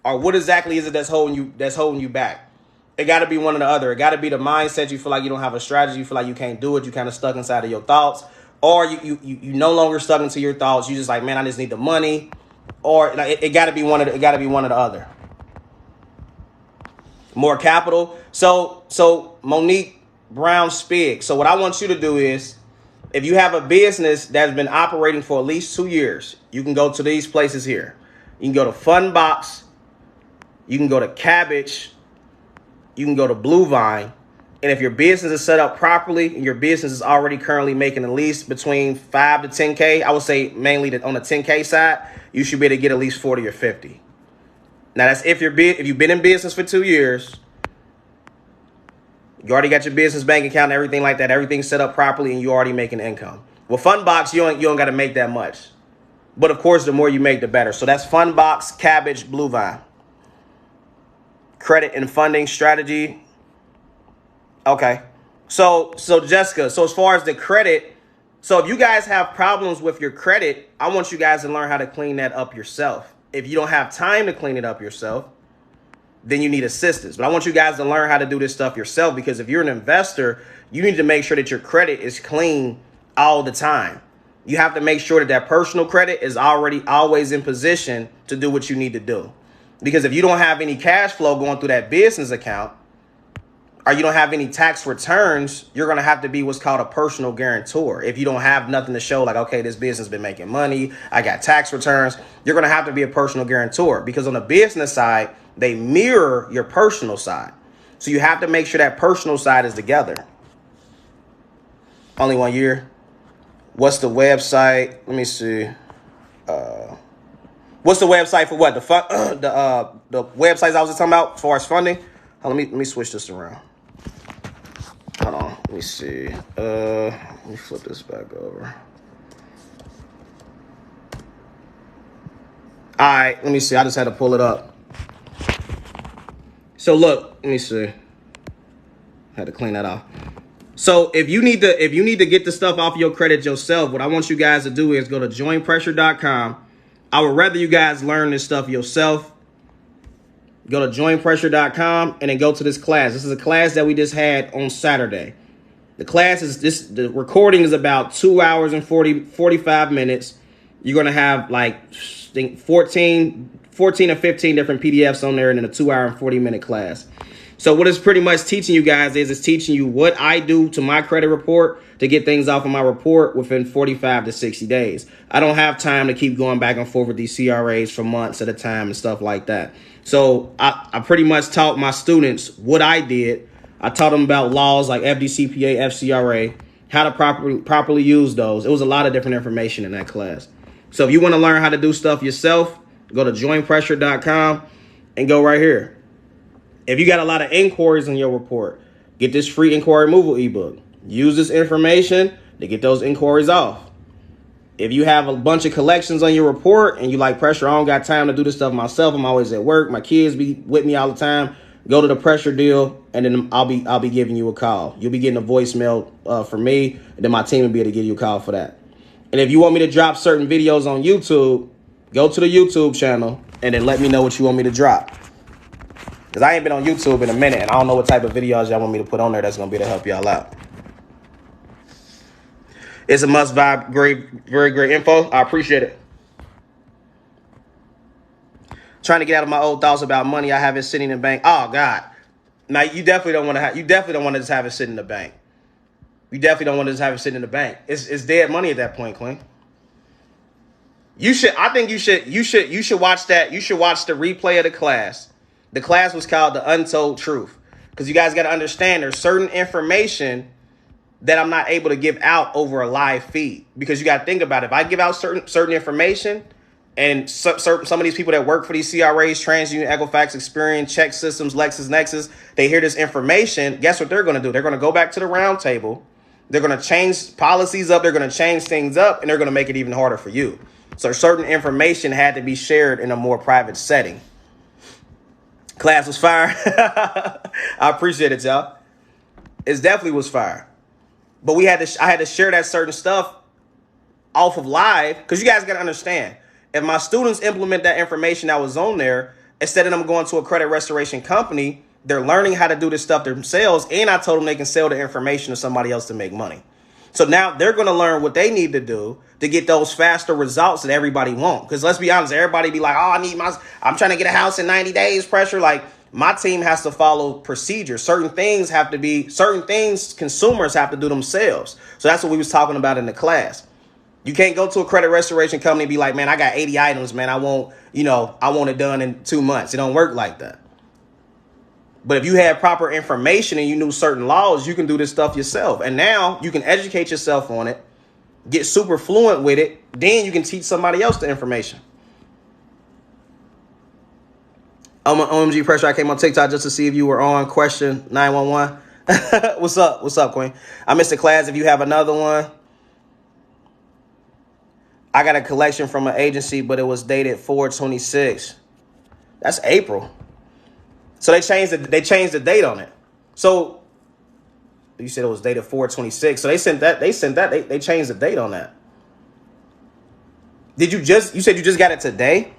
Or what exactly is it that's holding you back? It got to be one or the other. It got to be the mindset. You feel like you don't have a strategy. You feel like you can't do it. You kind of stuck inside of your thoughts. Or you no longer stuck into your thoughts. You just like, man, I just need the money. Or like, it got to be one of the other. More capital. So Monique Brown Spig. So what I want you to do is, if you have a business that's been operating for at least 2 years, you can go to these places here. You can go to Funbox. You can go to Cabbage. You can go to Blue Vine. And if your business is set up properly and your business is already currently making at least between 5 to 10K, I would say mainly on the 10K side, you should be able to get at least 40 or 50. Now that's if you've been in business for 2 years, you already got your business bank account and everything like that, everything's set up properly and you're already making income. Well, Funbox, you don't got to make that much. But of course, the more you make, the better. So that's Funbox, Cabbage, Blue Vine. Credit and funding strategy. Okay. So Jessica, so as far as the credit, so if you guys have problems with your credit, I want you guys to learn how to clean that up yourself. If you don't have time to clean it up yourself, then you need assistance. But I want you guys to learn how to do this stuff yourself, because if you're an investor, you need to make sure that your credit is clean all the time. You have to make sure that personal credit is always in position to do what you need to do. Because if you don't have any cash flow going through that business account, or you don't have any tax returns, you're going to have to be what's called a personal guarantor. If you don't have nothing to show, like, okay, this business has been making money, I got tax returns, you're going to have to be a personal guarantor, because on the business side, they mirror your personal side. So you have to make sure that personal side is together. Only 1 year. What's the website? Let me see. What's the website for what? The websites I was just talking about as far as funding? Let me switch this around. Hold on. Let me see. Let me flip this back over. All right, let me see. I just had to pull it up. So look, let me see. Had to clean that off. So if you need to get the stuff off your credit yourself, what I want you guys to do is go to joinpressure.com. I would rather you guys learn this stuff yourself. Go to joinpressure.com and then go to this class. This is a class that we just had on Saturday. The class is this. The recording is about 2 hours and 45 minutes. You're going to have like I think 14 or 15 different PDFs on there and then a 2 hour and 40-minute class. So what it's pretty much teaching you guys is it's teaching you what I do to my credit report to get things off of my report within 45 to 60 days. I don't have time to keep going back and forth with these CRAs for months at a time and stuff like that. So I pretty much taught my students what I did. I taught them about laws like FDCPA, FCRA, how to properly use those. It was a lot of different information in that class. So if you want to learn how to do stuff yourself, go to joinpressure.com and go right here. If you got a lot of inquiries on your report, get this free inquiry removal ebook. Use this information to get those inquiries off. If you have a bunch of collections on your report and you like pressure, I don't got time to do this stuff myself. I'm always at work. My kids be with me all the time. Go to the pressure deal, and then I'll be giving you a call. You'll be getting a voicemail from me, and then my team will be able to give you a call for that. And if you want me to drop certain videos on YouTube, go to the YouTube channel and then let me know what you want me to drop. Because I ain't been on YouTube in a minute, and I don't know what type of videos y'all want me to put on there that's going to be able to help y'all out. It's a must vibe, great, very great info. I appreciate it. Trying to get out of my old thoughts about money. I have it sitting in the bank. Oh God. Now you definitely don't want to just have it sit in the bank. You definitely don't want to just have it sit in the bank. It's dead money at that point, Quinn. You should watch that. You should watch the replay of the class. The class was called The Untold Truth. Because you guys got to understand there's certain information that I'm not able to give out over a live feed. Because you got to think about it. If I give out certain information, and some of these people that work for these CRAs, TransUnion, Equifax, Experian, Check Systems, LexisNexis, they hear this information. Guess what they're going to do? They're going to go back to the round table. They're going to change policies up. They're going to change things up, and they're going to make it even harder for you. So certain information had to be shared in a more private setting. Class was fire. I appreciate it, y'all. It definitely was fire. But I had to share that certain stuff off of live because you guys got to understand. If my students implement that information that was on there, instead of them going to a credit restoration company, they're learning how to do this stuff themselves. And I told them they can sell the information to somebody else to make money. So now they're going to learn what they need to do to get those faster results that everybody wants. Because let's be honest, everybody be like, oh, I'm trying to get a house in 90 days, pressure. Like my team has to follow procedures. Certain things consumers have to do themselves. So that's what we was talking about in the class. You can't go to a credit restoration company and be like, man, I got 80 items, man. I want it done in 2 months. It don't work like that. But if you had proper information and you knew certain laws, you can do this stuff yourself. And now you can educate yourself on it, get super fluent with it. Then you can teach somebody else the information. OMG Pressure, I came on TikTok just to see if you were on. Question 911. What's up? What's up, Queen? I missed the class. If you have another one. I got a collection from an agency, but it was dated 4/26. That's April. So they changed the date on it. So you said it was dated 4/26. So they changed the date on that. You said you just got it today?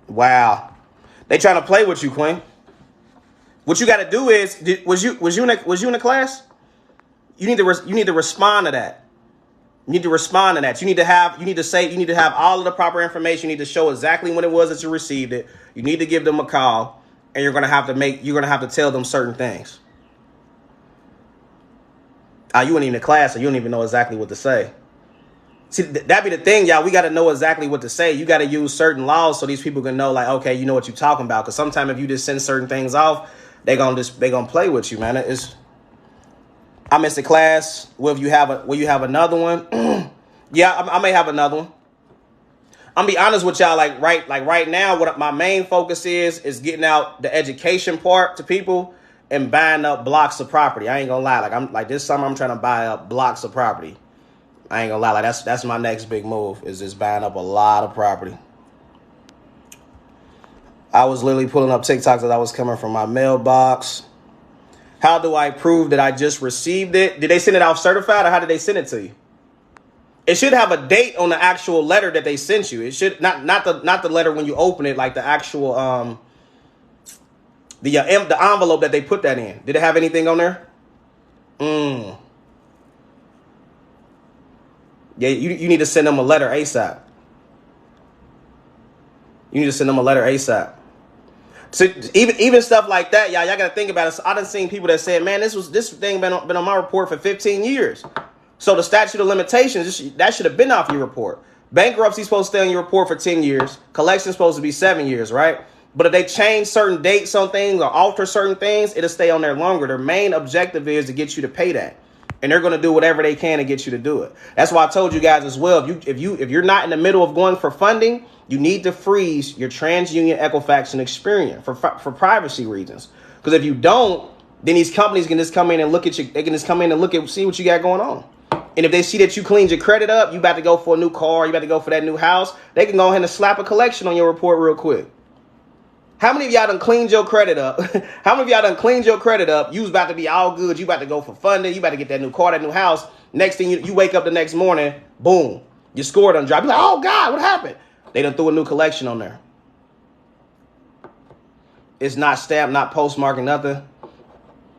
Wow. They trying to play with you, Queen. What you got to do is, was you in the class? You need to respond to that. You need to respond to that. You need to have all of the proper information. You need to show exactly when it was that you received it. You need to give them a call, and you're gonna have to tell them certain things. You weren't even in class, so you don't even know exactly what to say. See, that be the thing, y'all. We got to know exactly what to say. You got to use certain laws so these people can know, like, okay, you know what you're talking about. Because sometimes if you just send certain things off, they gonna play with you, man. I missed a class. Will you have another one? Yeah, I may have another one. I'm be honest with y'all. Like right now, what my main focus is getting out the education part to people and buying up blocks of property. I ain't gonna lie. Like I'm like this summer, I'm trying to buy up blocks of property. I ain't gonna lie. Like that's my next big move is just buying up a lot of property. I was literally pulling up TikToks as I was coming from my mailbox. How do I prove that I just received it? Did they send it out certified, or how did they send it to you? It should have a date on the actual letter that they sent you. It should not the letter when you open it, like the actual the envelope that they put that in. Did it have anything on there? Yeah, you need to send them a letter ASAP. You need to send them a letter ASAP. So even stuff like that, y'all gotta think about it. So I done seen people that said, man, this thing been on my report for 15 years. So the statute of limitations, that should have been off your report. Bankruptcy supposed to stay on your report for 10 years. Collection supposed to be 7 years, right? But if they change certain dates on things or alter certain things, it'll stay on there longer. Their main objective is to get you to pay that. And they're going to do whatever they can to get you to do it. That's why I told you guys as well. If you're not in the middle of going for funding, you need to freeze your TransUnion, Equifax, and Experian for privacy reasons. Because if you don't, then these companies can just come in and look at you. They can just come in and see what you got going on. And if they see that you cleaned your credit up, you about to go for a new car, you about to go for that new house, they can go ahead and slap a collection on your report real quick. How many of y'all done cleaned your credit up? How many of y'all done cleaned your credit up? You was about to be all good. You about to go for funding. You about to get that new car, that new house. Next thing you wake up the next morning, boom, your score done dropped. You're like, oh God, what happened? They done threw a new collection on there. It's not stamped, not postmarked, nothing.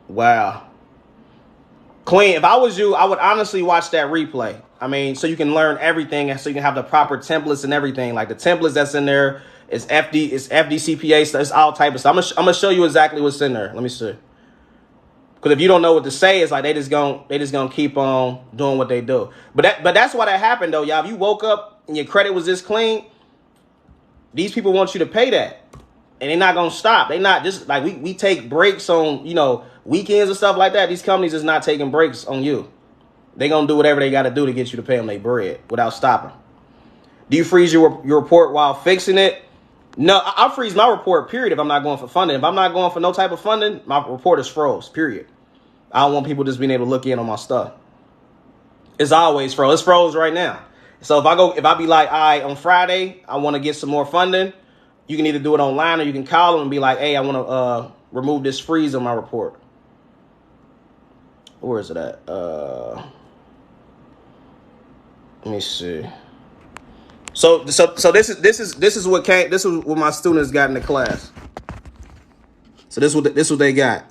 Wow. Queen, if I was you, I would honestly watch that replay. I mean, so you can learn everything and so you can have the proper templates and everything. Like the templates that's in there. It's FDCPA stuff. It's all type of stuff. I'm gonna show you exactly what's in there. Let me see. Because if you don't know what to say, it's like they just gonna keep on doing what they do. But that's why that happened though, y'all. If you woke up and your credit was this clean, these people want you to pay that, and they're not gonna stop. They not just like we take breaks on weekends and stuff like that. These companies is not taking breaks on you. They gonna do whatever they got to do to get you to pay them their bread without stopping. Do you freeze your report while fixing it? No, I'll freeze my report, period, if I'm not going for funding. If I'm not going for no type of funding, my report is froze, period. I don't want people just being able to look in on my stuff. It's always froze. It's froze right now. So if I be like, all right, on Friday, I want to get some more funding, you can either do it online or you can call them and be like, hey, I want to remove this freeze on my report. Where is it at? Let me see. So this is what my students got in the class. So this is what they got.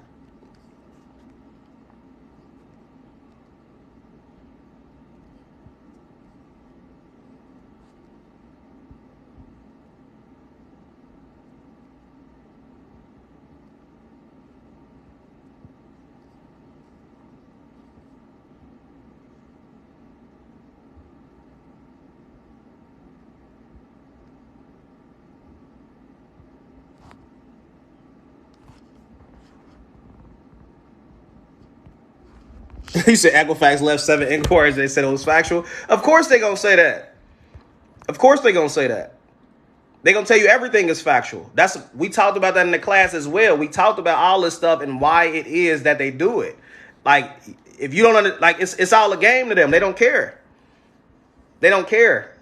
You said Equifax left 7 inquiries. They said it was factual. Of course they're going to say that. Of course they're going to say that. They're going to tell you everything is factual. We talked about that in the class as well. We talked about all this stuff and why it is that they do it. Like, if you don't it's all a game to them. They don't care. They don't care.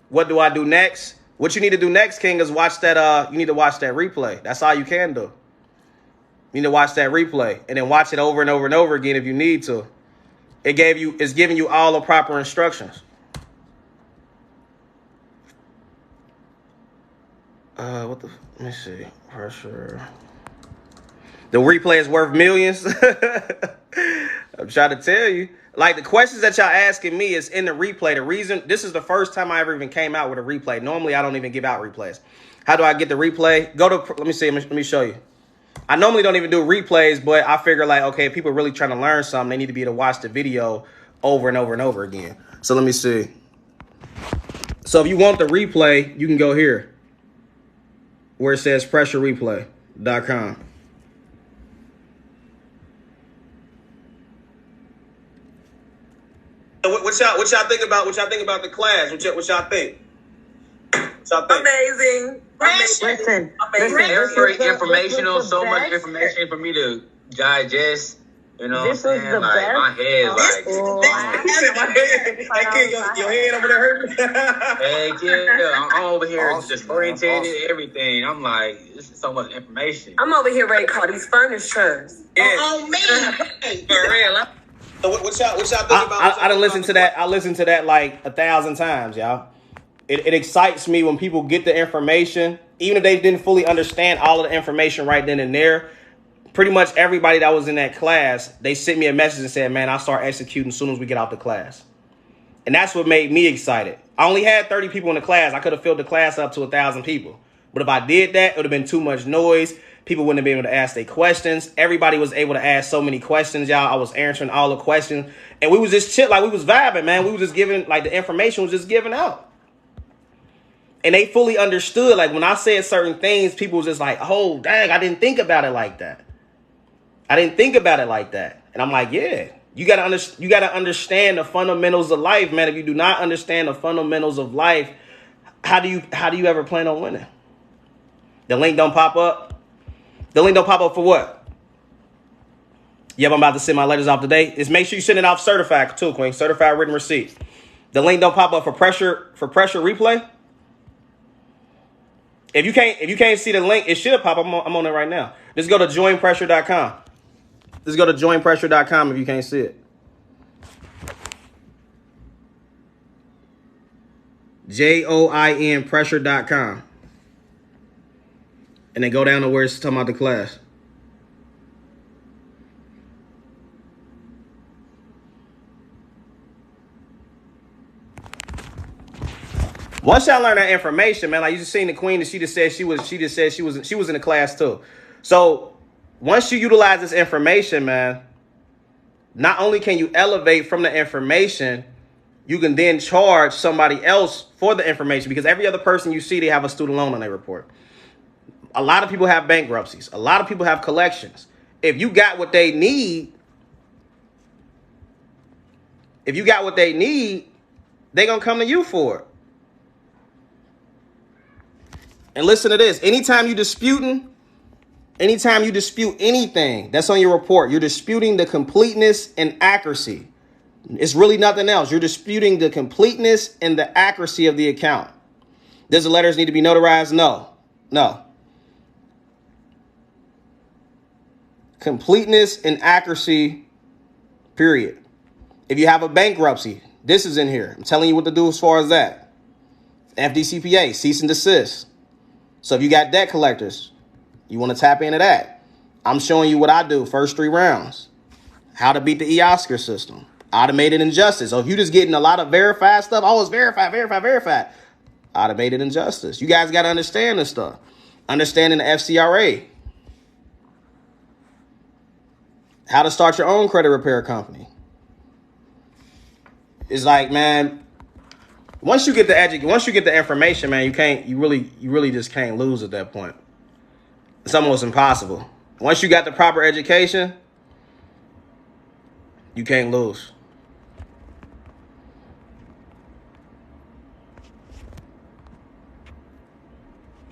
What do I do next? What you need to do next, King, is watch that. You need to watch that replay. That's all you can do. You need to watch that replay and then watch it over and over and over again if you need to. It's giving you all the proper instructions. Let me see. Pressure. The replay is worth millions. I'm trying to tell you. Like the questions that y'all asking me is in the replay. The reason, this is the first time I ever even came out with a replay. Normally, I don't even give out replays. How do I get the replay? Let me see. Let me show you. I normally don't even do replays, but I figure like, okay, if people are really trying to learn something, they need to be able to watch the video over and over and over again. So let me see. So if you want the replay, you can go here where it says pressurereplay.com. What y'all think about the class? What y'all think? Amazing. Listen, very informational. So much information for me to digest. You know what I'm saying? Like, my head is like... Your head over there hurting? Heck yeah. I'm over here disorientated, everything. I'm like, this is so much information. I'm over here ready to call these furnitures. Yeah. Oh, man. For real. What y'all think about? I done listened to that. I listened to that like 1,000 times, y'all. It excites me when people get the information, even if they didn't fully understand all of the information right then and there. Pretty much everybody that was in that class, they sent me a message and said, man, I'll start executing as soon as we get out the class. And that's what made me excited. I only had 30 people in the class. I could have filled the class up to 1,000 people. But if I did that, it would have been too much noise. People wouldn't have been able to ask their questions. Everybody was able to ask so many questions, y'all. I was answering all the questions. And we was just chill, like we was vibing, man. We was just giving, like the information was just given out. And they fully understood. Like when I said certain things, people was just like, oh, dang, I didn't think about it like that. And I'm like, yeah, you gotta understand the fundamentals of life, man. If you do not understand the fundamentals of life, how do you ever plan on winning? The link don't pop up. The link don't pop up for what? Yep, I'm about to send my letters off today. Is make sure you send it off certified too, Queen. Certified written receipt. The link don't pop up for pressure replay. If you can't see the link, it should pop up. I'm on it right now. Just go to joinpressure.com. Just go to joinpressure.com if you can't see it. JOIN pressure.com. And then go down to where it's talking about the class. Once y'all learn that information, man, like you just seen the queen, and she just said she was in the class too. So once you utilize this information, man, not only can you elevate from the information, you can then charge somebody else for the information, because every other person you see, they have a student loan on their report. A lot of people have bankruptcies. A lot of people have collections. If you got what they need, they're going to come to you for it. And listen to this. Anytime you dispute anything that's on your report, you're disputing the completeness and accuracy. It's really nothing else. You're disputing the completeness and the accuracy of the account. Does the letters need to be notarized? No. Completeness and accuracy, period. If you have a bankruptcy, this is in here. I'm telling you what to do as far as that. FDCPA, cease and desist. So if you got debt collectors, you want to tap into that. I'm showing you what I do first 3 rounds. How to beat the Oscar system. Automated injustice. So if you're just getting a lot of verified stuff, it's verified. Automated injustice. You guys got to understand this stuff. Understanding the FCRA. How to start your own credit repair company. It's like, man, once you get the information, man, you really just can't lose at that point. It's almost impossible. Once you got the proper education, you can't lose.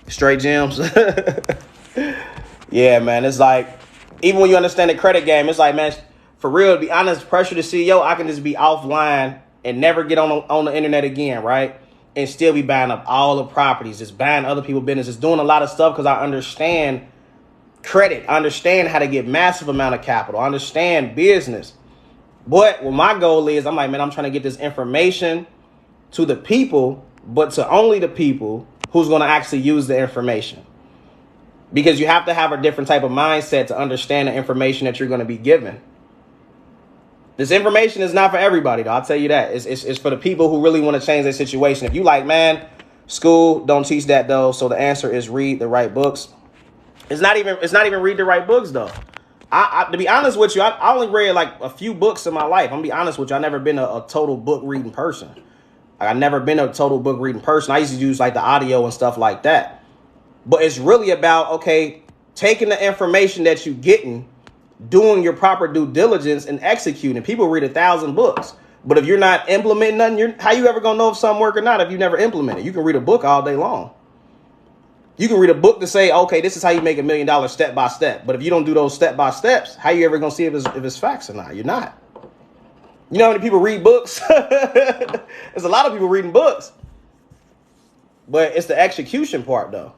Straight gems. Yeah, man. It's like, even when you understand the credit game, it's like, man, for real, to be honest, pressure to CEO, I can just be offline and never get on the internet again, right? And still be buying up all the properties, just buying other people's businesses, doing a lot of stuff because I understand credit. I understand how to get massive amount of capital. I understand business. But what my goal is, I'm like, man, I'm trying to get this information to the people, but to only the people who's going to actually use the information. Because you have to have a different type of mindset to understand the information that you're going to be given. This information is not for everybody, though. I'll tell you that. It's for the people who really want to change their situation. If you like, man, school don't teach that, though. So the answer is read the right books. It's not even read the right books, though. I to be honest with you, I only read like a few books in my life. I'm gonna be honest with you. I've never been a total book reading person. I've never been a total book reading person. I used to use like the audio and stuff like that. But it's really about, okay, taking the information that you're getting, doing your proper due diligence and executing. People read 1,000 books. But if you're not implementing nothing, how you ever gonna know if something work or not if you never implement it? You can read a book all day long. You can read a book to say, okay, this is how you make $1 million step by step. But if you don't do those step by steps, how you ever gonna see if it's facts or not? You're not. You know how many people read books? There's a lot of people reading books. But it's the execution part, though.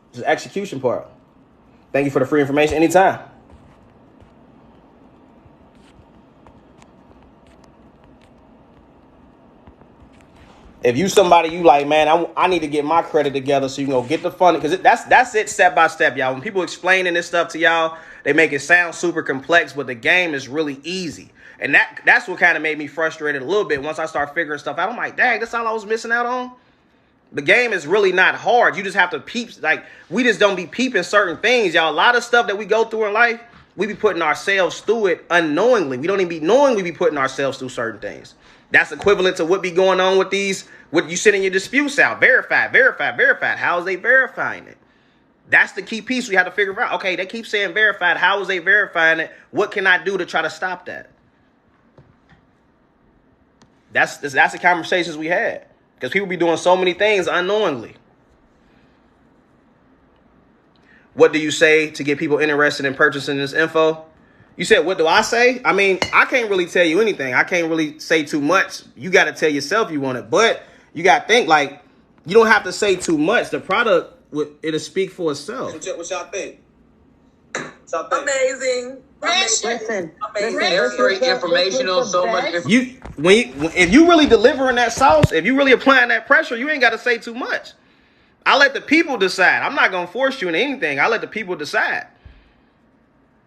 It's the execution part. Thank you for the free information anytime. If you somebody you like, man, I need to get my credit together so you can go get the funding. Because that's it step by step, y'all. When people explaining this stuff to y'all, they make it sound super complex, but the game is really easy. And that's what kind of made me frustrated a little bit. Once I start figuring stuff out, I'm like, dang, that's all I was missing out on. The game is really not hard. You just have to peep. Like, we just don't be peeping certain things, y'all. A lot of stuff that we go through in life, we be putting ourselves through it unknowingly. We don't even be knowing we be putting ourselves through certain things. That's equivalent to what be going on with these, what you sending your disputes out. Verified. How is they verifying it? That's the key piece we have to figure out. Okay, they keep saying verified. How is they verifying it? What can I do to try to stop that? That's the conversations we had. Because people be doing so many things unknowingly. What do you say to get people interested in purchasing this info? You said, what do I say? I mean, I can't really tell you anything. I can't really say too much. You got to tell yourself you want it. But you got to think, like, you don't have to say too much. The product, it'll speak for itself. What y'all think? Amazing. Listen, very informational, so much. If you really delivering that sauce, if you really applying that pressure, you ain't got to say too much. I let the people decide. I'm not going to force you into anything. I let the people decide.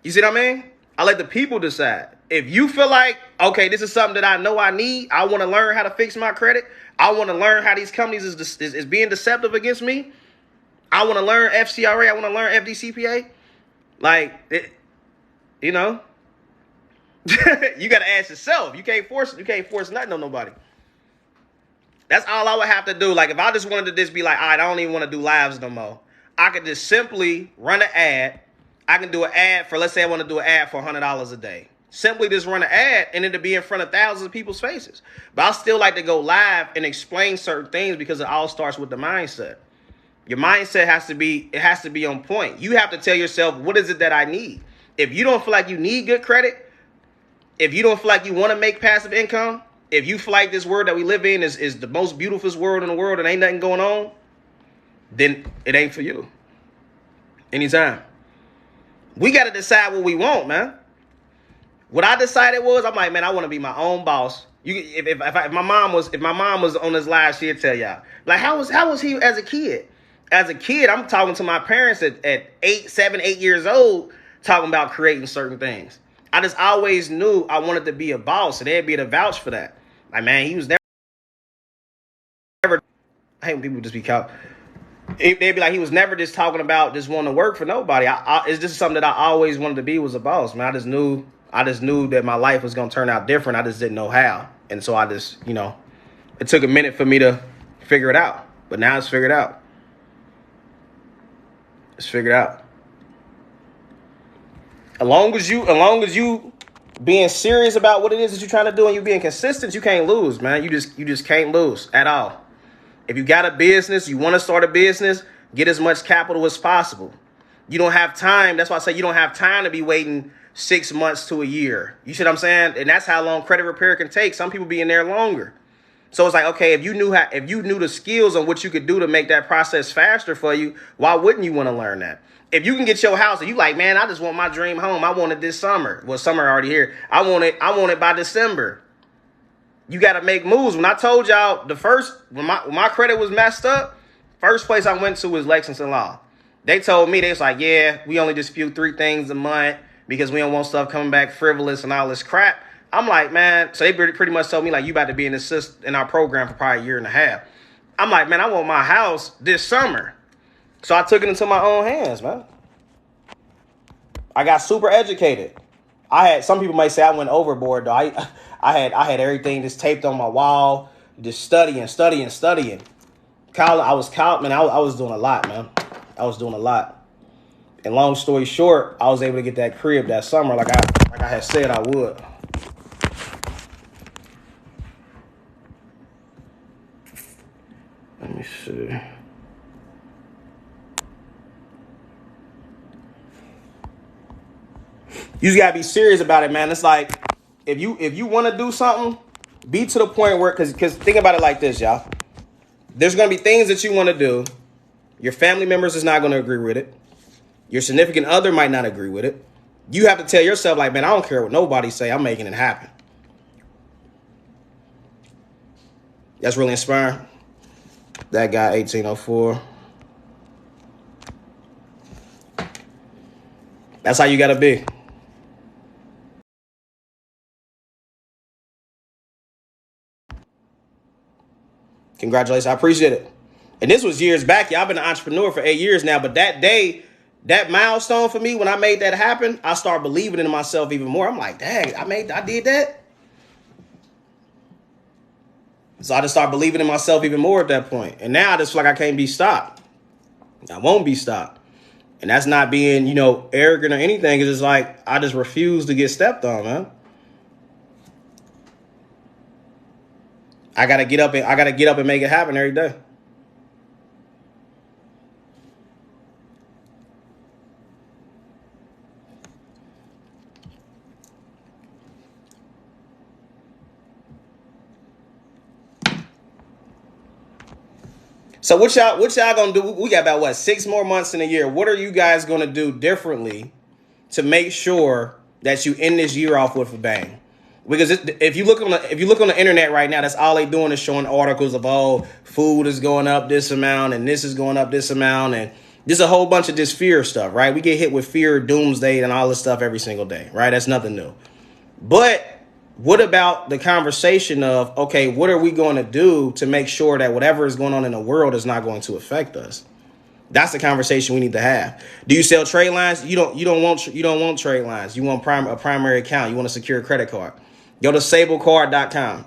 You see what I mean? I let the people decide. If you feel like, okay, this is something that I know I need. I want to learn how to fix my credit. I want to learn how these companies is being deceptive against me. I want to learn FCRA. I want to learn FDCPA. Like, you know, you got to ask yourself. You can't force nothing on nobody. That's all I would have to do. Like, if I just wanted to just be like, all right, I don't even want to do lives no more. I could just simply run an ad. I can do an ad for, let's say I want to do an ad for $100 a day. Simply just run an ad and it'll be in front of thousands of people's faces. But I still like to go live and explain certain things because it all starts with the mindset. Your mindset has to be on point. You have to tell yourself, what is it that I need? If you don't feel like you need good credit, if you don't feel like you want to make passive income, if you feel like this world that we live in is the most beautiful world in the world and ain't nothing going on, then it ain't for you. Anytime. We got to decide what we want, man. What I decided was, I'm like, man, I want to be my own boss. If my mom was on this live, she'd tell y'all. Like, how was he as a kid? As a kid, I'm talking to my parents at 7, 8 years old, talking about creating certain things. I just always knew I wanted to be a boss, and they'd be to vouch for that. Like, man, he was never. I hate when people just be caught. They'd be like, he was never just talking about just wanting to work for nobody. It's just something that I always wanted to be, was a boss, man. I just knew that my life was going to turn out different. I just didn't know how. And so I just, it took a minute for me to figure it out. But now it's figured out. It's figured out. As long as you being serious about what it is that you're trying to do and you being consistent, you can't lose, man. You just can't lose at all. If you got a business, you want to start a business, get as much capital as possible. You don't have time. That's why I say you don't have time to be waiting 6 months to a year. You see what I'm saying? And that's how long credit repair can take. Some people be in there longer. So it's like, okay, if you knew the skills on what you could do to make that process faster for you, why wouldn't you want to learn that? If you can get your house and you like, man, I just want my dream home. I want it this summer. Well, summer already here. I want it by December. You got to make moves. When I told y'all when my credit was messed up, first place I went to was Lexington Law. They told me, they was like, yeah, we only dispute 3 things a month because we don't want stuff coming back frivolous and all this crap. I'm like, man, so they pretty much told me, like, you about to be in our program for probably a year and a half. I'm like, man, I want my house this summer. So I took it into my own hands, man. I got super educated. Some people might say I went overboard, though. I had everything just taped on my wall, just studying. I was doing a lot, man. I was doing a lot. And long story short, I was able to get that crib that summer like I had said I would. see. You just gotta be serious about it, man. It's like if you want to do something, be to the point where because think about it like this, y'all. There's gonna be things that you want to do. Your family members is not gonna agree with it. Your significant other might not agree with it. You have to tell yourself, like, man, I don't care what nobody say. I'm making it happen. That's really inspiring. That guy, 1804. That's how you gotta be. Congratulations. I appreciate it. And this was years back. Y'all been an entrepreneur for 8 years now. But that day, that milestone for me, when I made that happen, I started believing in myself even more. I'm like, dang, I did that. So I just started believing in myself even more at that point. And now I just feel like I can't be stopped. I won't be stopped. And that's not being, arrogant or anything. It's just like, I just refuse to get stepped on, man. I gotta get up and make it happen every day. So what y'all gonna do? We got about 6 more months in a year. What are you guys gonna do differently to make sure that you end this year off with a bang? Because if you look on the internet right now, that's all they doing is showing articles of food is going up this amount and this is going up this amount, and there's a whole bunch of this fear stuff, right? We get hit with fear, doomsday, and all this stuff every single day, right? That's nothing new. But what about the conversation of, okay, what are we going to do to make sure that whatever is going on in the world is not going to affect us? That's the conversation we need to have. Do you sell trade lines? You don't want trade lines. You want a primary account. You want a secure credit card. Go to sablecard.com.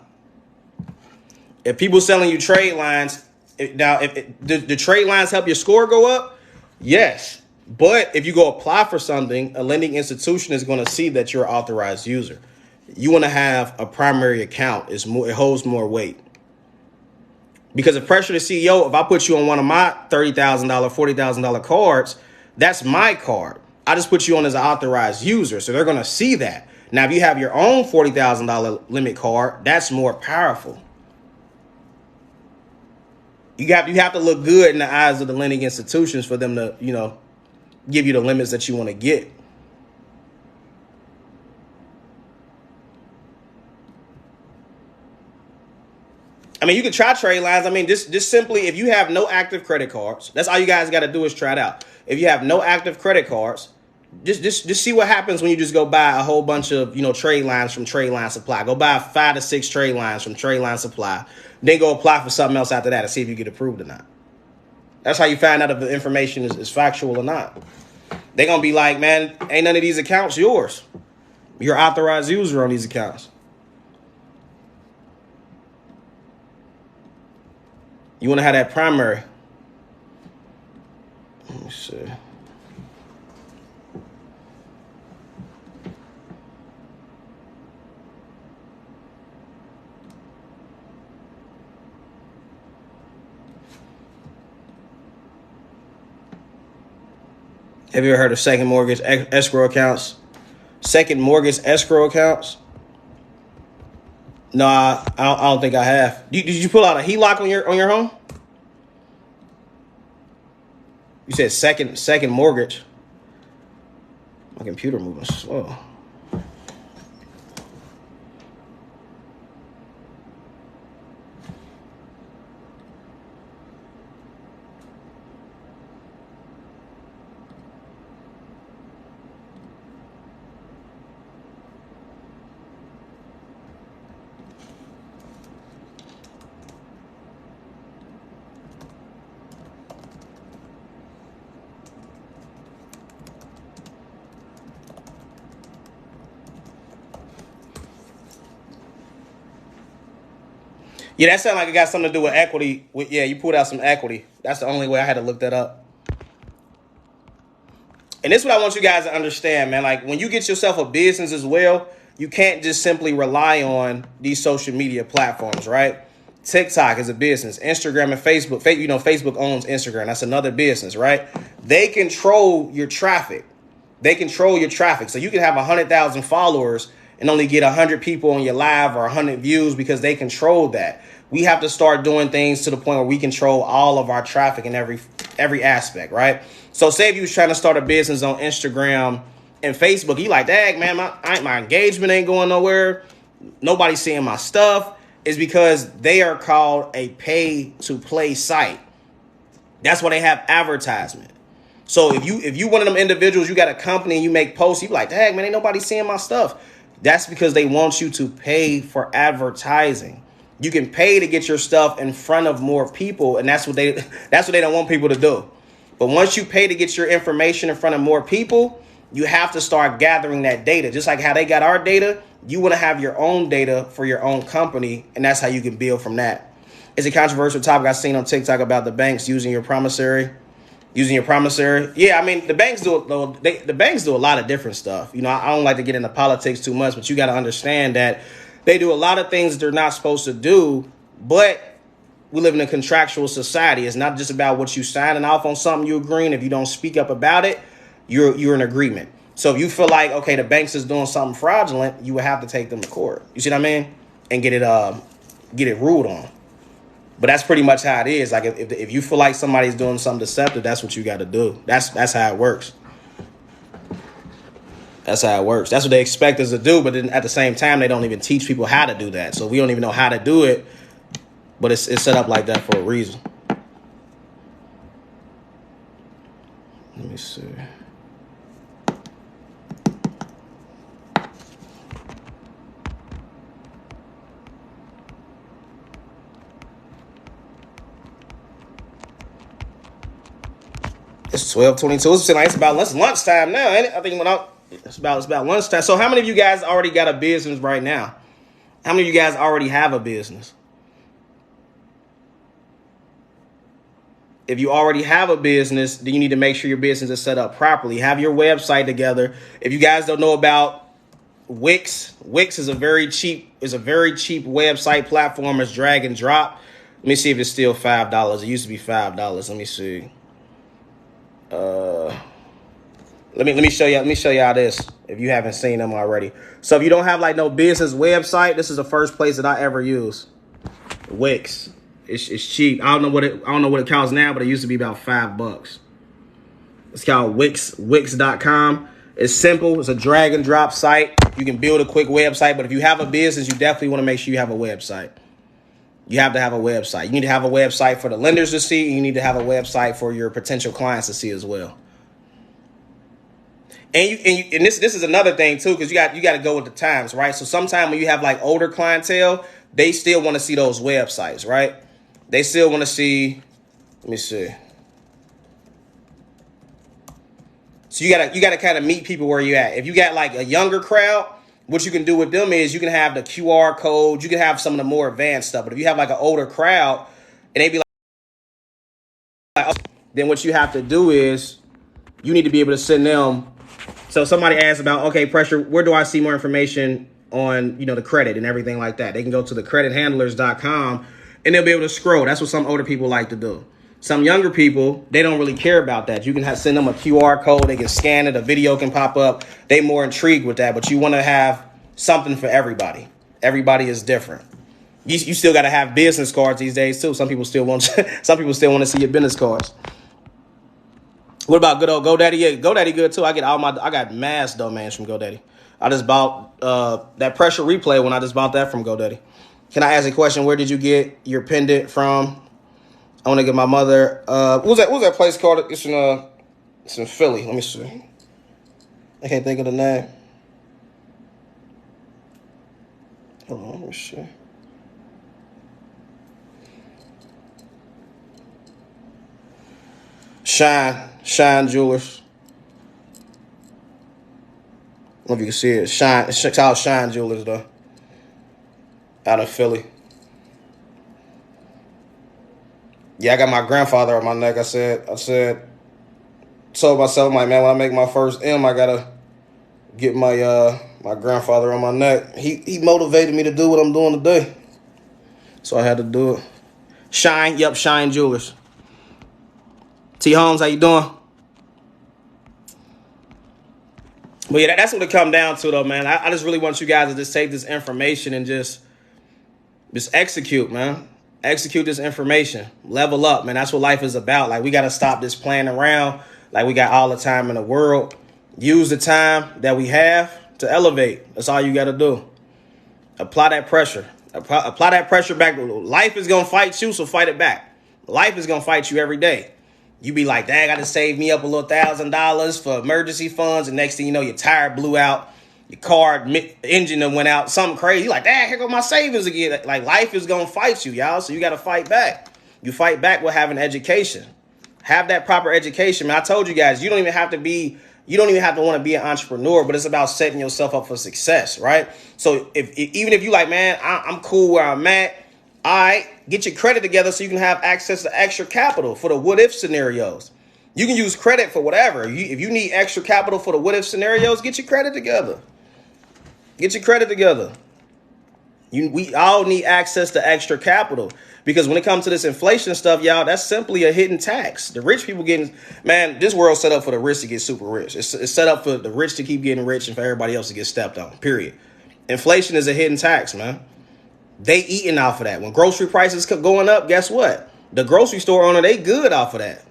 If people selling you trade lines, the trade lines help your score go up? Yes. But if you go apply for something, a lending institution is going to see that you're an authorized user. You want to have a primary account. It holds more weight. Because if pressure to CEO, if I put you on one of my $30,000, $40,000 cards, that's my card. I just put you on as an authorized user. So they're going to see that. Now, if you have your own $40,000 limit card, that's more powerful. You have to look good in the eyes of the lending institutions for them to, give you the limits that you want to get. I mean, you can try trade lines. I mean, just simply, if you have no active credit cards, that's all you guys got to do is try it out. If you have no active credit cards, just see what happens when you just go buy a whole bunch of, trade lines from Trade Line Supply. Go buy 5 to 6 trade lines from Trade Line Supply. Then go apply for something else after that and see if you get approved or not. That's how you find out if the information is factual or not. They're going to be like, man, ain't none of these accounts yours. You're an authorized user on these accounts. You want to have that primary. Let me see. Have you ever heard of second mortgage escrow accounts? Second mortgage escrow accounts? No, I don't think I have. Did you pull out a HELOC on your home? You said second mortgage. My computer moving slow. Yeah, that sounds like it got something to do with equity. You pulled out some equity. That's the only way I had to look that up. And this is what I want you guys to understand, man. Like, when you get yourself a business as well, you can't just simply rely on these social media platforms, right? TikTok is a business. Instagram and Facebook. Facebook owns Instagram. That's another business, right? They control your traffic. So you can have 100,000 followers and only get 100 people on your live or 100 views because they control that. We have to start doing things to the point where we control all of our traffic in every aspect, right? So say if you was trying to start a business on Instagram and Facebook, you like, dang, man, my engagement ain't going nowhere. Nobody's seeing my stuff. Is because they are called a pay-to-play site. That's why they have advertisement. So if you one of them individuals, you got a company and you make posts, you be like, dang, man, ain't nobody seeing my stuff. That's because they want you to pay for advertising. You can pay to get your stuff in front of more people, and that's what they don't want people to do. But once you pay to get your information in front of more people, you have to start gathering that data. Just like how they got our data, you want to have your own data for your own company, and that's how you can build from that. It's a controversial topic I've seen on TikTok about the banks using your promissory. Yeah, I mean, the banks do a lot of different stuff. I don't like to get into politics too much, but you got to understand that they do a lot of things that they're not supposed to do, but we live in a contractual society. It's not just about what you signing off on something you agreeing. If you don't speak up about it, you're in agreement. So if you feel like, okay, the banks is doing something fraudulent, you would have to take them to court. You see what I mean? And get it ruled on. But that's pretty much how it is. Like if you feel like somebody's doing something deceptive, that's what you got to do. That's how it works. That's how it works. That's what they expect us to do. But then at the same time, they don't even teach people how to do that. So we don't even know how to do it. But it's set up like that for a reason. Let me see. It's 12:22. It's about lunchtime now, ain't it? I think it's about lunchtime. So how many of you guys already got a business right now? How many of you guys already have a business? If you already have a business, then you need to make sure your business is set up properly. Have your website together. If you guys don't know about Wix is a very cheap website platform. It's drag and drop. Let me see if it's still $5. It used to be $5. Let me see. Let me show y'all this if you haven't seen them already. So if you don't have like no business website, this is the first place that I ever use. Wix. It's cheap. I don't know what it costs now, but it used to be about $5. It's called Wix.com. It's simple. It's a drag and drop site. You can build a quick website, but if you have a business, you definitely want to make sure you have a website. You have to have a website. You need to have a website for the lenders to see. And you need to have a website for your potential clients to see as well. And this is another thing too, because you got to go with the times, right? So sometimes when you have like older clientele, they still want to see those websites, right? They still want to see. Let me see. So you gotta kind of meet people where you at. If you got like a younger crowd, what you can do with them is you can have the QR code. You can have some of the more advanced stuff. But if you have like an older crowd and they be like, oh, then what you have to do is you need to be able to send them. So somebody asks about, okay, Pressure, where do I see more information on, the credit and everything like that? They can go to the credithandlers.com and they'll be able to scroll. That's what some older people like to do. Some younger people, they don't really care about that. You can send them a QR code. They can scan it. A video can pop up. They more intrigued with that. But you want to have something for everybody. Everybody is different. You still got to have business cards these days too. Some people still want to see your business cards. What about good old GoDaddy? Yeah, GoDaddy good too. I got mass domains from GoDaddy. I just bought that Pressure Replay when I just bought that from GoDaddy. Can I ask a question? Where did you get your pendant from? I want to get my mother. What was that place called? It's in Philly. Let me see. I can't think of the name. Hold on, let me see. Shine Jewelers. I don't know if you can see it. It's called Shine Jewelers though. Out of Philly. Yeah, I got my grandfather on my neck. I told myself, like, man, when I make my first M, I gotta get my grandfather on my neck. He motivated me to do what I'm doing today. So I had to do it. Shine, yep, Shine Jewelers. T Holmes, how you doing? But yeah, that's what it come down to, though, man. I just really want you guys to just take this information and just execute, man. Execute this information. Level up, man. That's what life is about. Like, we got to stop this playing around like we got all the time in the world. Use the time that we have to elevate. That's all you got to do. Apply that pressure. Apply that pressure back. Life is going to fight you, so fight it back. Life is going to fight you every day. You be like, dang, I got to save me up a little $1,000 for emergency funds. And next thing you know, your tire blew out. Your car engine that went out. Something crazy. You like, dang, here go my savings again. Like, life is going to fight you, y'all. So you got to fight back. You fight back with having education. Have that proper education. Man, I told you guys, you don't even have to want to be an entrepreneur, but it's about setting yourself up for success, right? So even if you like, man, I'm cool where I'm at, all right, get your credit together so you can have access to extra capital for the what-if scenarios. You can use credit for whatever. If you need extra capital for the what-if scenarios, get your credit together. Get your credit together. We all need access to extra capital. Because when it comes to this inflation stuff, y'all, that's simply a hidden tax. The rich people man, this world's set up for the rich to get super rich. It's set up for the rich to keep getting rich and for everybody else to get stepped on, period. Inflation is a hidden tax, man. They eating off of that. When grocery prices going up, guess what? The grocery store owner, they good off of that.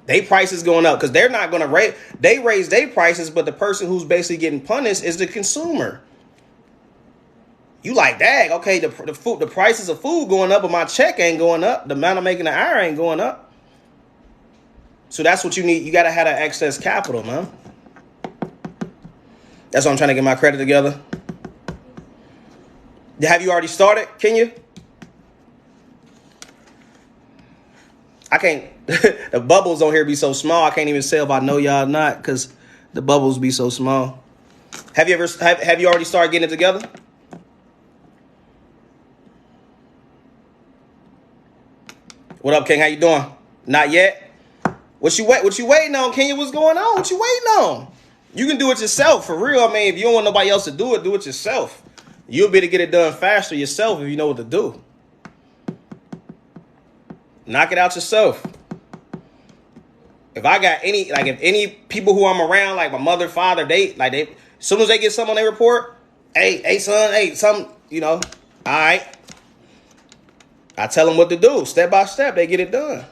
They prices going up because they're not going to raise their prices, but the person who's basically getting punished is the consumer. You like, dang, okay, the prices of food going up, but my check ain't going up. The amount I'm making an hour ain't going up. So that's what you need. You got to have that excess capital, man. That's why I'm trying to get my credit together. Have you already started, Kenya? I can't. The bubbles on here be so small. I can't even say if I know y'all or not because the bubbles be so small. Have you already started getting it together? What up, King? How you doing? Not yet. What you waiting on, Kenya? What's going on? What you waiting on? You can do it yourself, for real. I mean, if you don't want nobody else to do it yourself. You'll be able to get it done faster yourself if you know what to do. Knock it out yourself. If I got if any people who I'm around, like my mother, father, they as soon as they get something on their report, hey, son, hey, something, all right. I tell them what to do, step by step. They get it done.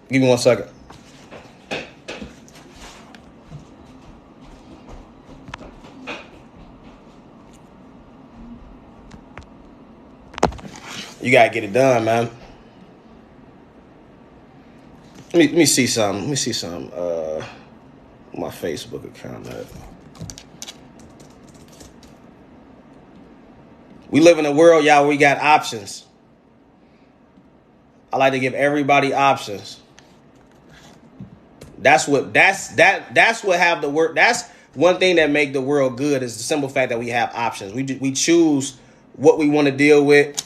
Give me 1 second. You gotta get it done, man. Let me see something. My Facebook account. We live in a world, y'all, where we got options. I like to give everybody options. That's what have the work. That's one thing that make the world good is the simple fact that we have options. We choose what we want to deal with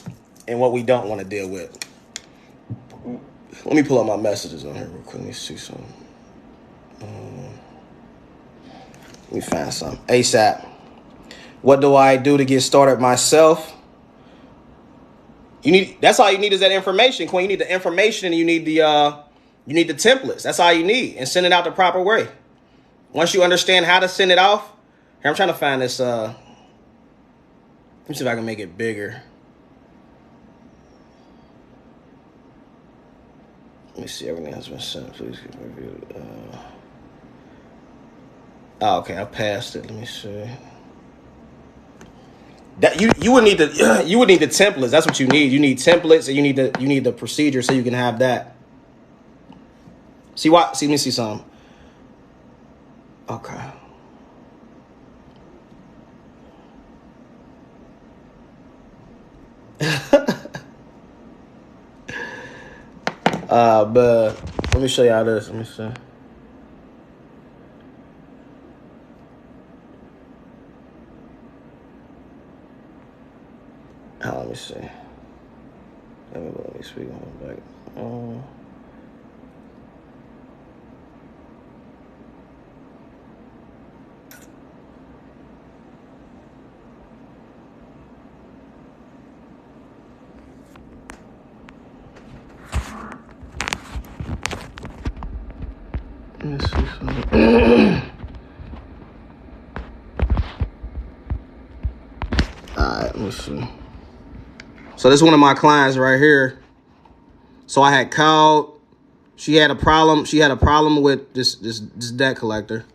and what we don't want to deal with. Let me pull up my messages on here real quick. Let me see something. Let me find something. ASAP. What do I do to get started myself? That's all you need is that information, Queen. You need the information and you need the templates. That's all you need. And send it out the proper way. Once you understand how to send it off. Here, I'm trying to find this. Let me see if I can make it bigger. Let me see. Everything has been sent. Please give me a review. Okay, I passed it. Let me see. That you would need the templates. That's what you need. You need templates and you need the procedure so you can have that. See, let me see something. Okay. But let me show y'all this. Let me see. Let me see. Let me speak on back. right, let me see. So this is one of my clients right here. So I had called. She had a problem. She had a problem with this debt collector.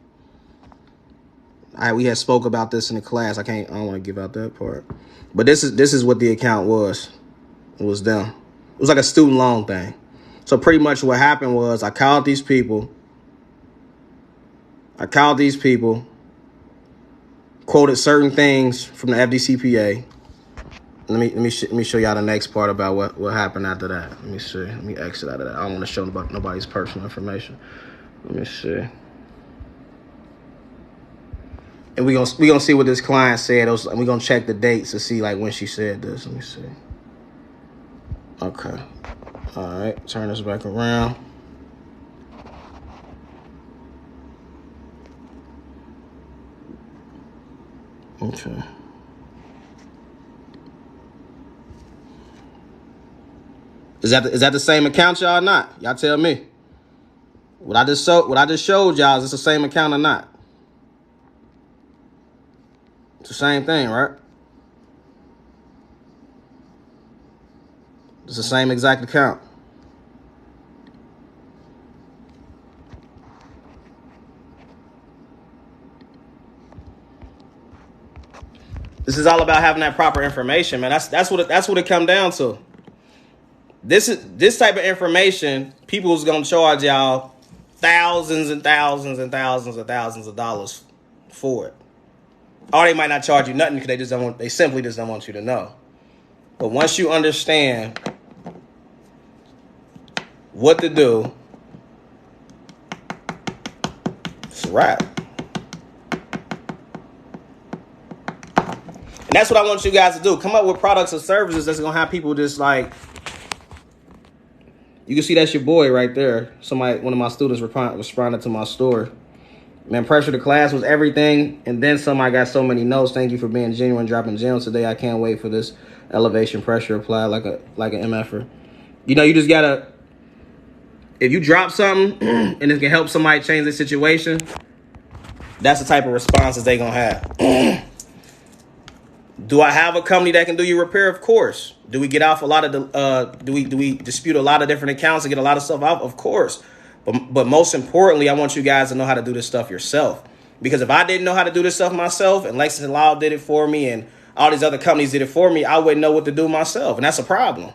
We had spoke about this in the class. I don't want to give out that part. But this is what the account was. It was them. It was like a student loan thing. So pretty much what happened was I called these people, quoted certain things from the FDCPA. Let me show y'all the next part about what happened after that. Let me see. Let me exit out of that. I don't want to show nobody's personal information. Let me see. And we gonna see what this client said. We gonna check the dates to see like when she said this. Let me see. Okay. All right. Turn this back around. Okay. Is that the same account, y'all, or not? Y'all tell me. What I just showed y'all, is this the same account or not? It's the same thing, right? It's the same exact account. This is all about having that proper information, man. That's what it come down to. This type of information, people's gonna charge y'all thousands and thousands and thousands and thousands of dollars for it. Or they might not charge you nothing because they simply just don't want you to know. But once you understand what to do, it's a wrap. And that's what I want you guys to do. Come up with products or services that's gonna have people just like. You can see that's your boy right there. One of my students responded to my story. Man, pressure to class was everything. And then I got so many notes. Thank you for being genuine, dropping gems today. I can't wait for this elevation pressure applied like an MFer. You know, you just gotta, if you drop something and it can help somebody change their situation, that's the type of responses they gonna have. Do I have a company that can do your repair? Of course. Do we get off a lot of do we dispute a lot of different accounts and get a lot of stuff out? Of course. But most importantly, I want you guys to know how to do this stuff yourself. Because if I didn't know how to do this stuff myself and Lexington Law did it for me and all these other companies did it for me, I wouldn't know what to do myself. And that's a problem.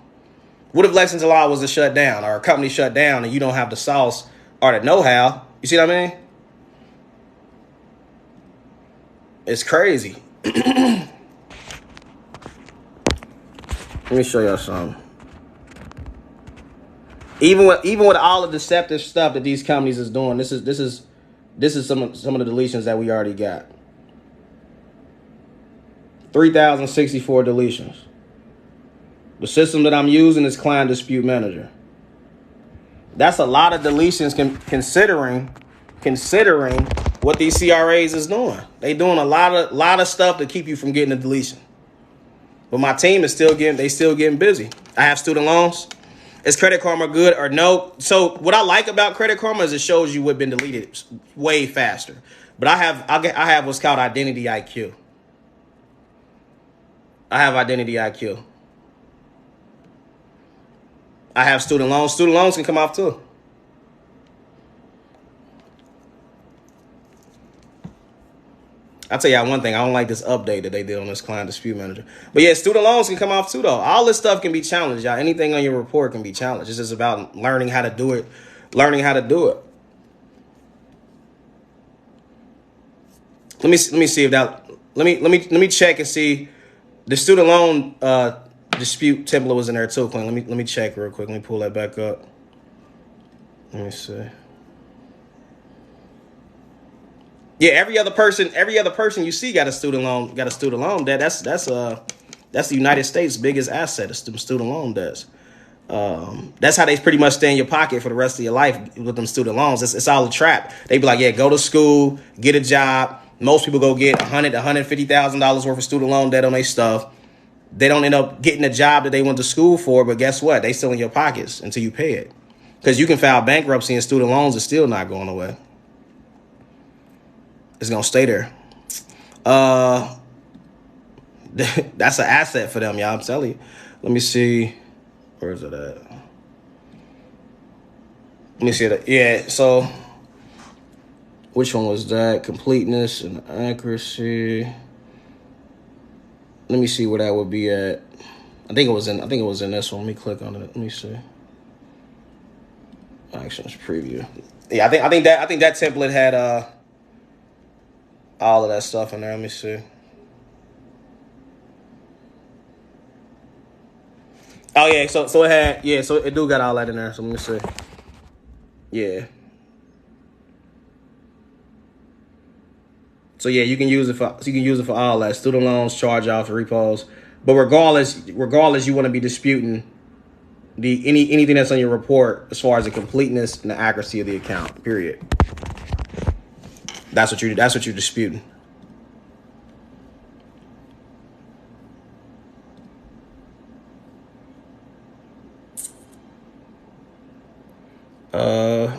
What if Lexington Law was to shut down or a company shut down and you don't have the sauce or the know-how? You see what I mean? It's crazy. Let me show y'all something. Even with all the deceptive stuff that these companies is doing, this is some of the deletions that we already got. 3,064 deletions. The system that I'm using is Client Dispute Manager. That's a lot of deletions considering what these CRAs is doing. They doing a lot of stuff to keep you from getting a deletion. But my team is still getting busy. I have student loans. Is Credit Karma good or no? So what I like about Credit Karma is it shows you what's been deleted way faster. But I have what's called Identity IQ. I have Identity IQ. I have student loans. Student loans can come off too. I'll tell y'all one thing. I don't like this update that they did on this Client Dispute Manager. But yeah, student loans can come off too, though. All this stuff can be challenged, y'all. Anything on your report can be challenged. It's just about learning how to do it. Let me see if that. Let me check and see. The student loan dispute template was in there too, Clint. Let me check real quick. Let me pull that back up. Let me see. Yeah, every other person you see got a student loan debt. That's the United States' biggest asset, is them student loan debts. That's how they pretty much stay in your pocket for the rest of your life with them student loans. It's all a trap. They be like, yeah, go to school, get a job. Most people go get $150,000 worth of student loan debt on their stuff. They don't end up getting a job that they went to school for, but guess what? They still in your pockets until you pay it. Because you can file bankruptcy and student loans are still not going away. It's going to stay there. That's an asset for them, y'all. I'm telling you. Let me see. Where is it at? Let me see that. Yeah, so which one was that? Completeness and accuracy. Let me see where that would be at. I think it was in this one. Let me click on it. Let me see. Actions preview. Yeah, I think that template had all of that stuff in there. Let me see. Oh yeah, so it had so it do got all that in there. So let me see. Yeah. So yeah, you can use it for all that. Student loans, charge-offs, repos. But regardless, you want to be disputing anything that's on your report as far as the completeness and the accuracy of the account. Period. That's what you're disputing.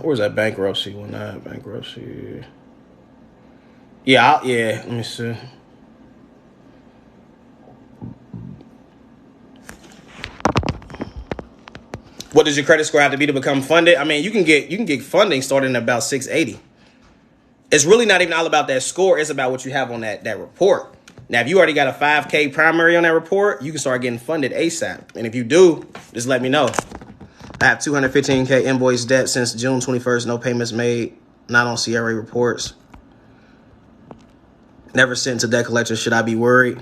Where's that bankruptcy one? That bankruptcy. Yeah, let me see. What does your credit score have to be to become funded? I mean, you can get funding starting at about 680. It's really not even all about that score. It's about what you have on that report. Now, if you already got a 5K primary on that report, you can start getting funded ASAP. And if you do, just let me know. I have 215K invoice debt since June 21st. No payments made. Not on CRA reports. Never sent to debt collector. Should I be worried?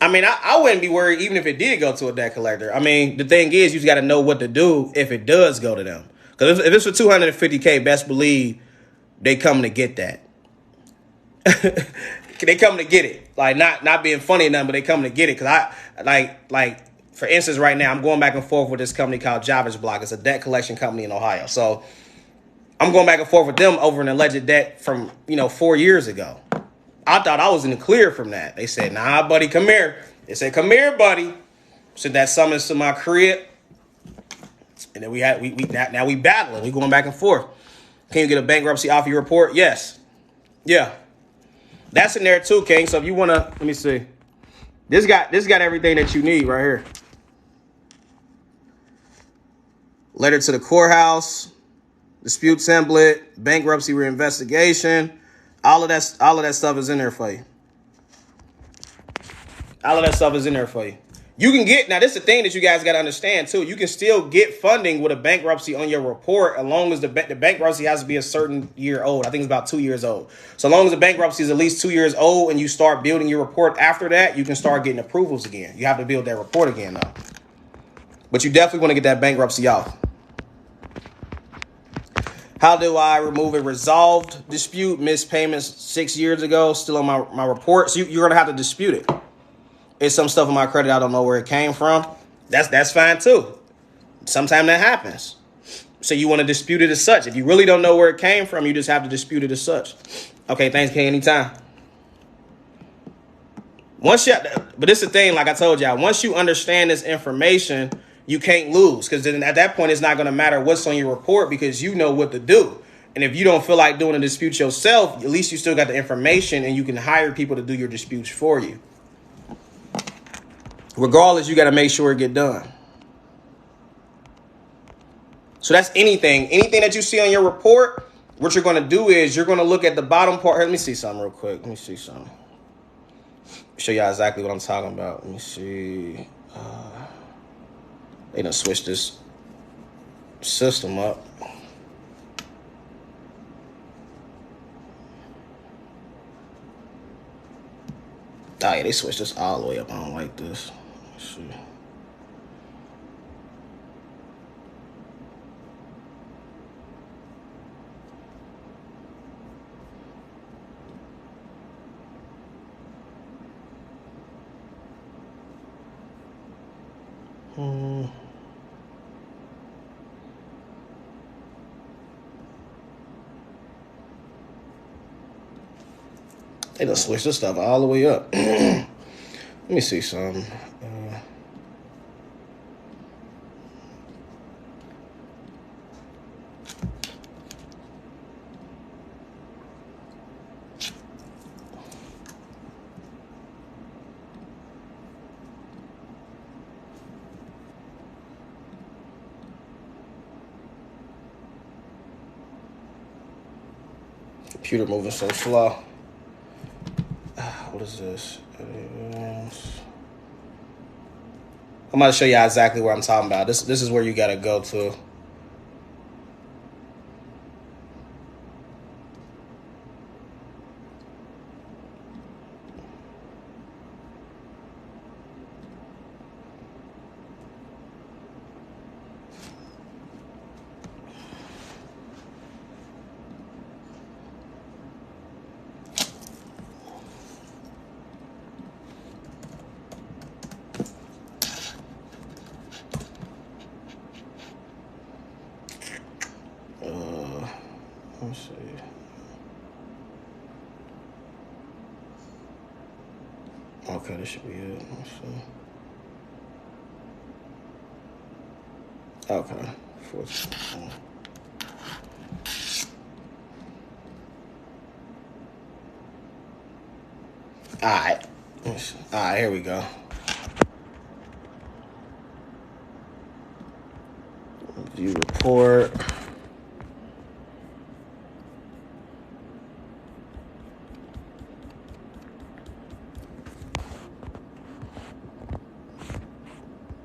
I mean, I wouldn't be worried even if it did go to a debt collector. I mean, the thing is, you just got to know what to do if it does go to them. Because if it's for 250K, best believe they come to get that. They come to get it. Like, not being funny or nothing, but they come to get it. Because like for instance, right now, I'm going back and forth with this company called Javits Block. It's a debt collection company in Ohio. So I'm going back and forth with them over an alleged debt from, 4 years ago. I thought I was in the clear from that. They said, nah, buddy, come here. They said, come here, buddy. Sent that summons to my crib. And then now we battling. We going back and forth. Can you get a bankruptcy off your report? Yes. Yeah. That's in there too, King. So if you want to, let me see. This got everything that you need right here. Letter to the courthouse, dispute template, bankruptcy reinvestigation. All of that stuff is in there for you. All of that stuff is in there for you. You can get, now this is the thing that you guys got to understand too. You can still get funding with a bankruptcy on your report as long as the bankruptcy has to be a certain year old. I think it's about 2 years old. So long as the bankruptcy is at least 2 years old and you start building your report after that, you can start getting approvals again. You have to build that report again though. But you definitely want to get that bankruptcy off. How do I remove a resolved dispute? Missed payments 6 years ago, still on my report. So you're going to have to dispute it. It's some stuff on my credit I don't know where it came from. That's fine too. Sometimes that happens. So you want to dispute it as such. If you really don't know where it came from, you just have to dispute it as such. Okay, thanks, King. Anytime. But this is the thing, like I told y'all, once you understand this information, you can't lose. Because then at that point, it's not going to matter what's on your report because you know what to do. And if you don't feel like doing a dispute yourself, at least you still got the information and you can hire people to do your disputes for you. Regardless, you got to make sure it get done. So that's anything that you see on your report. What you're going to do is you're going to look at the bottom part. Here, let me see something real quick. Let me see something. Show y'all exactly what I'm talking about. Let me see. They done switched this system up. Oh yeah, they switched this all the way up. I don't like this. Let's see. They done switched this stuff all the way up. Let me see something. Computer moving so slow. What is this? I'm about to show you exactly where I'm talking about. This is where you gotta go to. Let's see. Okay, this should be it. Let's see. Okay. Alright. Alright, here we go. View report.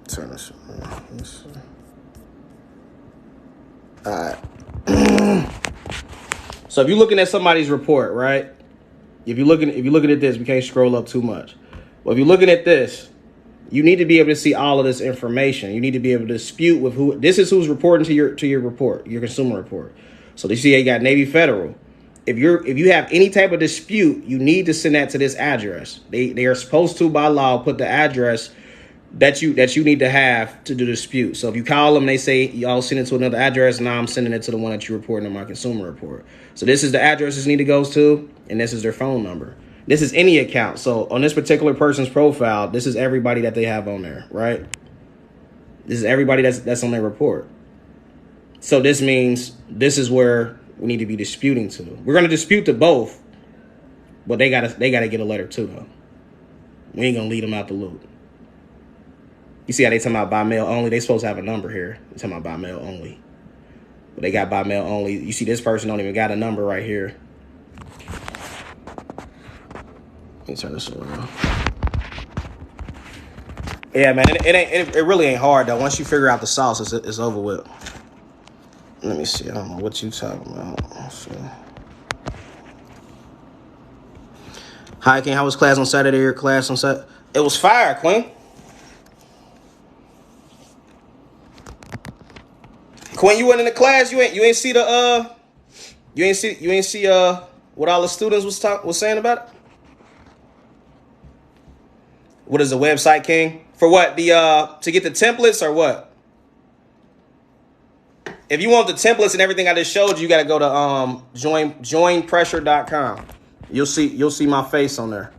Turn this around. Let's see. Alright. So if you're looking at somebody's report, right? If you're looking at this, we can't scroll up too much. Well, if you're looking at this, you need to be able to see all of this information. You need to be able to dispute with who. This is who's reporting to your report, your consumer report. So you see, you got Navy Federal. If you have any type of dispute, you need to send that to this address. They are supposed to, by law, put the address that you need to have to do the dispute. So if you call them, they say y'all send it to another address. Now I'm sending it to the one that you're reporting on my consumer report. So this is the address this need to go to, and this is their phone number. This is any account. So on this particular person's profile, this is everybody that they have on there, right? This is everybody that's on their report. So this means this is where we need to be disputing to. We're going to dispute to both, but they gotta get a letter too, though. We ain't gonna lead them out the loop. You see how they talking about by mail only? They supposed to have a number here. They talking about by mail only, but they got by mail only. You see this person don't even got a number right here. Let me turn this around. Yeah, man, it really ain't hard though. Once you figure out the sauce, it's over with. Let me see. I don't know what you talking about. Let's see. Hi, King. How was class on Saturday? Your class on Saturday? It was fire, Queen. Quinn, you went in the class. You ain't see the you ain't see what all the students was saying about it. What is the website, King? For what, the to get the templates or what? If you want the templates and everything I just showed you, you got to go to joinpressure.com. You'll see my face on there.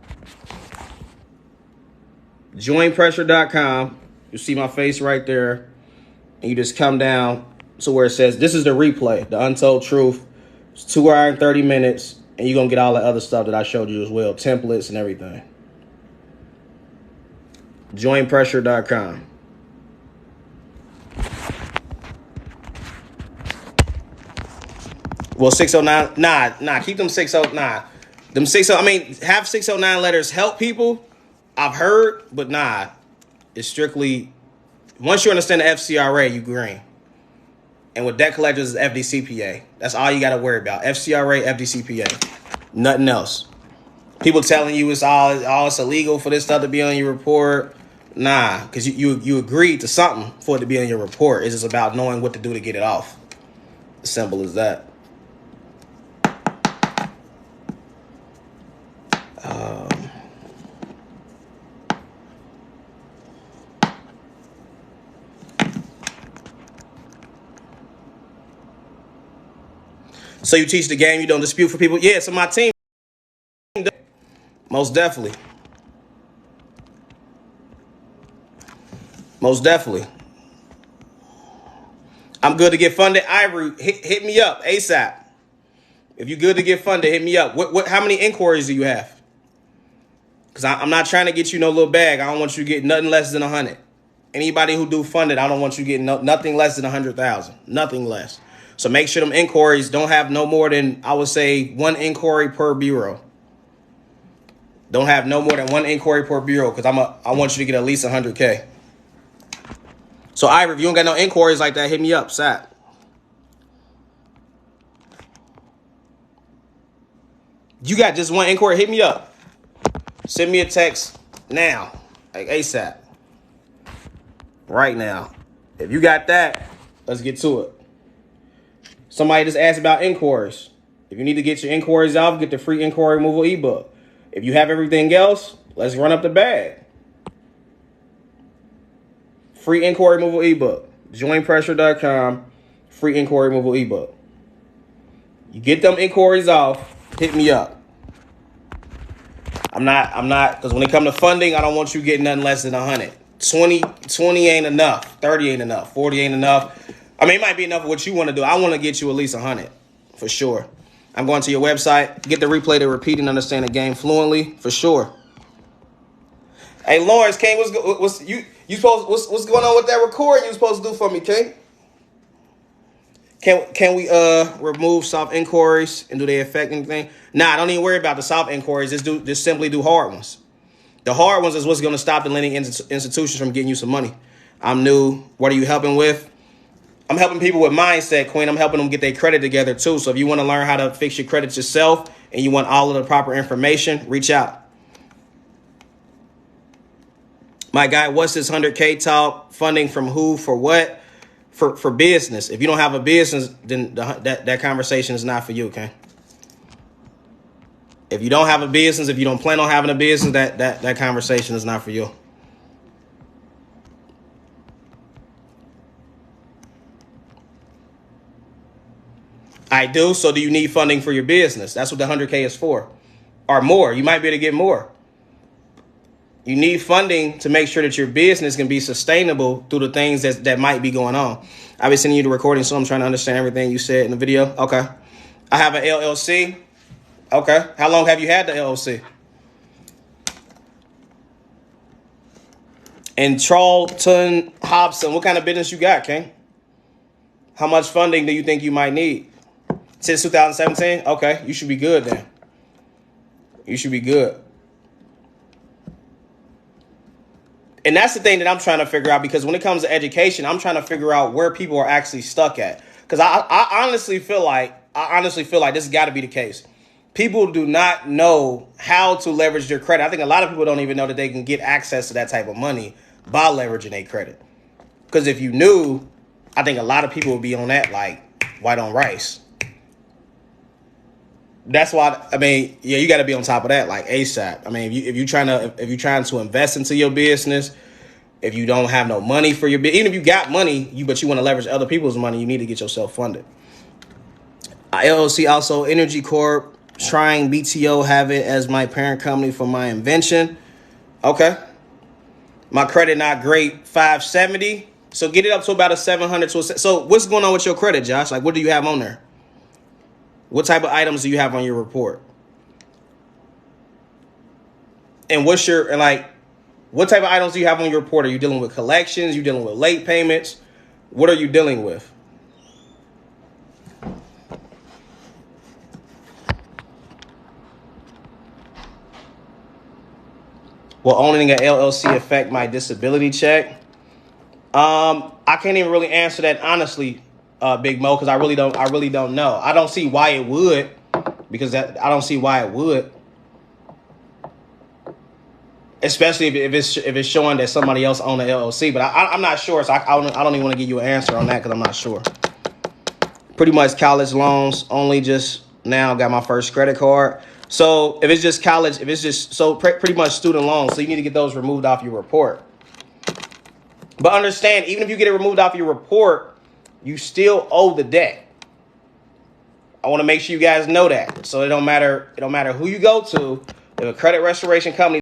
Joinpressure.com. You'll see my face right there, and you just come down to where it says this is the replay, the Untold Truth. It's 2 hours and 30 minutes, and you're gonna get all the other stuff that I showed you as well, templates and everything. Joinpressure.com. Well, 609, nah, keep them 609. Them 60, I mean, have 609 letters help people, I've heard, but nah, it's strictly, once you understand the FCRA, you green. And with debt collectors, it's FDCPA. That's all you got to worry about. FCRA, FDCPA. Nothing else. People telling you it's illegal for this stuff to be on your report. Nah, because you agreed to something for it to be on your report. It's just about knowing what to do to get it off. As simple as that. So you teach the game, you don't dispute for people? Yeah, so my team, most definitely. Most definitely. I'm good to get funded. Ivory, hit me up ASAP. If you're good to get funded, hit me up. How many inquiries do you have? Because I'm not trying to get you no little bag. I don't want you to get nothing less than 100. Anybody who do funded, I don't want you getting nothing less than 100,000. Nothing less. So make sure them inquiries don't have no more than, I would say, 1 inquiry per bureau. Don't have no more than 1 inquiry per bureau, because I want you to get at least 100K. So Ivor, if you don't got no inquiries like that, hit me up, Sap. You got just 1 inquiry, hit me up. Send me a text now, like ASAP. Right now. If you got that, let's get to it. Somebody just asked about inquiries. If you need to get your inquiries off, get the free inquiry removal ebook. If you have everything else, let's run up the bag. Free inquiry removal ebook. Joinpressure.com. Free inquiry removal ebook. You get them inquiries off, hit me up. I'm not, because when it comes to funding, I don't want you getting nothing less than 100. 20 ain't enough. 30 ain't enough. 40 ain't enough. I mean, it might be enough for what you want to do. I want to get you at least 100, for sure. I'm going to your website. Get the replay to repeat and understand the game fluently, for sure. Hey, Lawrence, King, what's going on with that recording you supposed to do for me, King? Can we remove soft inquiries and do they affect anything? Nah, don't even worry about the soft inquiries. Just simply do hard ones. The hard ones is what's going to stop the lending institutions from getting you some money. I'm new. What are you helping with? I'm helping people with mindset, Queen. I'm helping them get their credit together too. So if you want to learn how to fix your credit yourself and you want all of the proper information, reach out. My guy, what's this 100K talk? Funding from who? For what? For business. If you don't have a business, then that conversation is not for you, okay? If you don't have a business, if you don't plan on having a business, that conversation is not for you. I do. So do you need funding for your business? That's what the 100K is for. Or more. You might be able to get more. You need funding to make sure that your business can be sustainable through the things that might be going on. I've been sending you the recording, so I'm trying to understand everything you said in the video. Okay. I have an LLC. Okay. How long have you had the LLC? And Charlton Hobson, what kind of business you got, King? How much funding do you think you might need? Since 2017? Okay. You should be good then. You should be good. And that's the thing that I'm trying to figure out, because when it comes to education, I'm trying to figure out where people are actually stuck at. Because I honestly feel like this has got to be the case. People do not know how to leverage their credit. I think a lot of people don't even know that they can get access to that type of money by leveraging their credit. Because if you knew, I think a lot of people would be on that like white on rice. That's why, I mean, yeah, you got to be on top of that like ASAP. I mean, if you're trying to invest into your business, if you don't have no money for your business, even if you got money, but you want to leverage other people's money, you need to get yourself funded. LLC also Energy Corp, trying BTO, have it as my parent company for my invention. Okay. My credit not great, 570. So get it up to about a 700 to a. So what's going on with your credit, Josh? Like, what do you have on there? What type of items do you have on your report? And what type of items do you have on your report? Are you dealing with collections? You dealing with late payments? What are you dealing with? Will owning an LLC affect my disability check? I can't even really answer that honestly, Big Mo, because I really don't know. I don't see why it would, because I don't see why it would. Especially if it's showing that somebody else owned the LLC, but I'm not sure, so I don't even want to give you an answer on that because I'm not sure. Pretty much college loans, only just now got my first credit card. So if it's just college, pretty much student loans, so you need to get those removed off your report. But understand, even if you get it removed off your report, you still owe the debt. I want to make sure you guys know that. So it don't matter who you go to, if a credit restoration company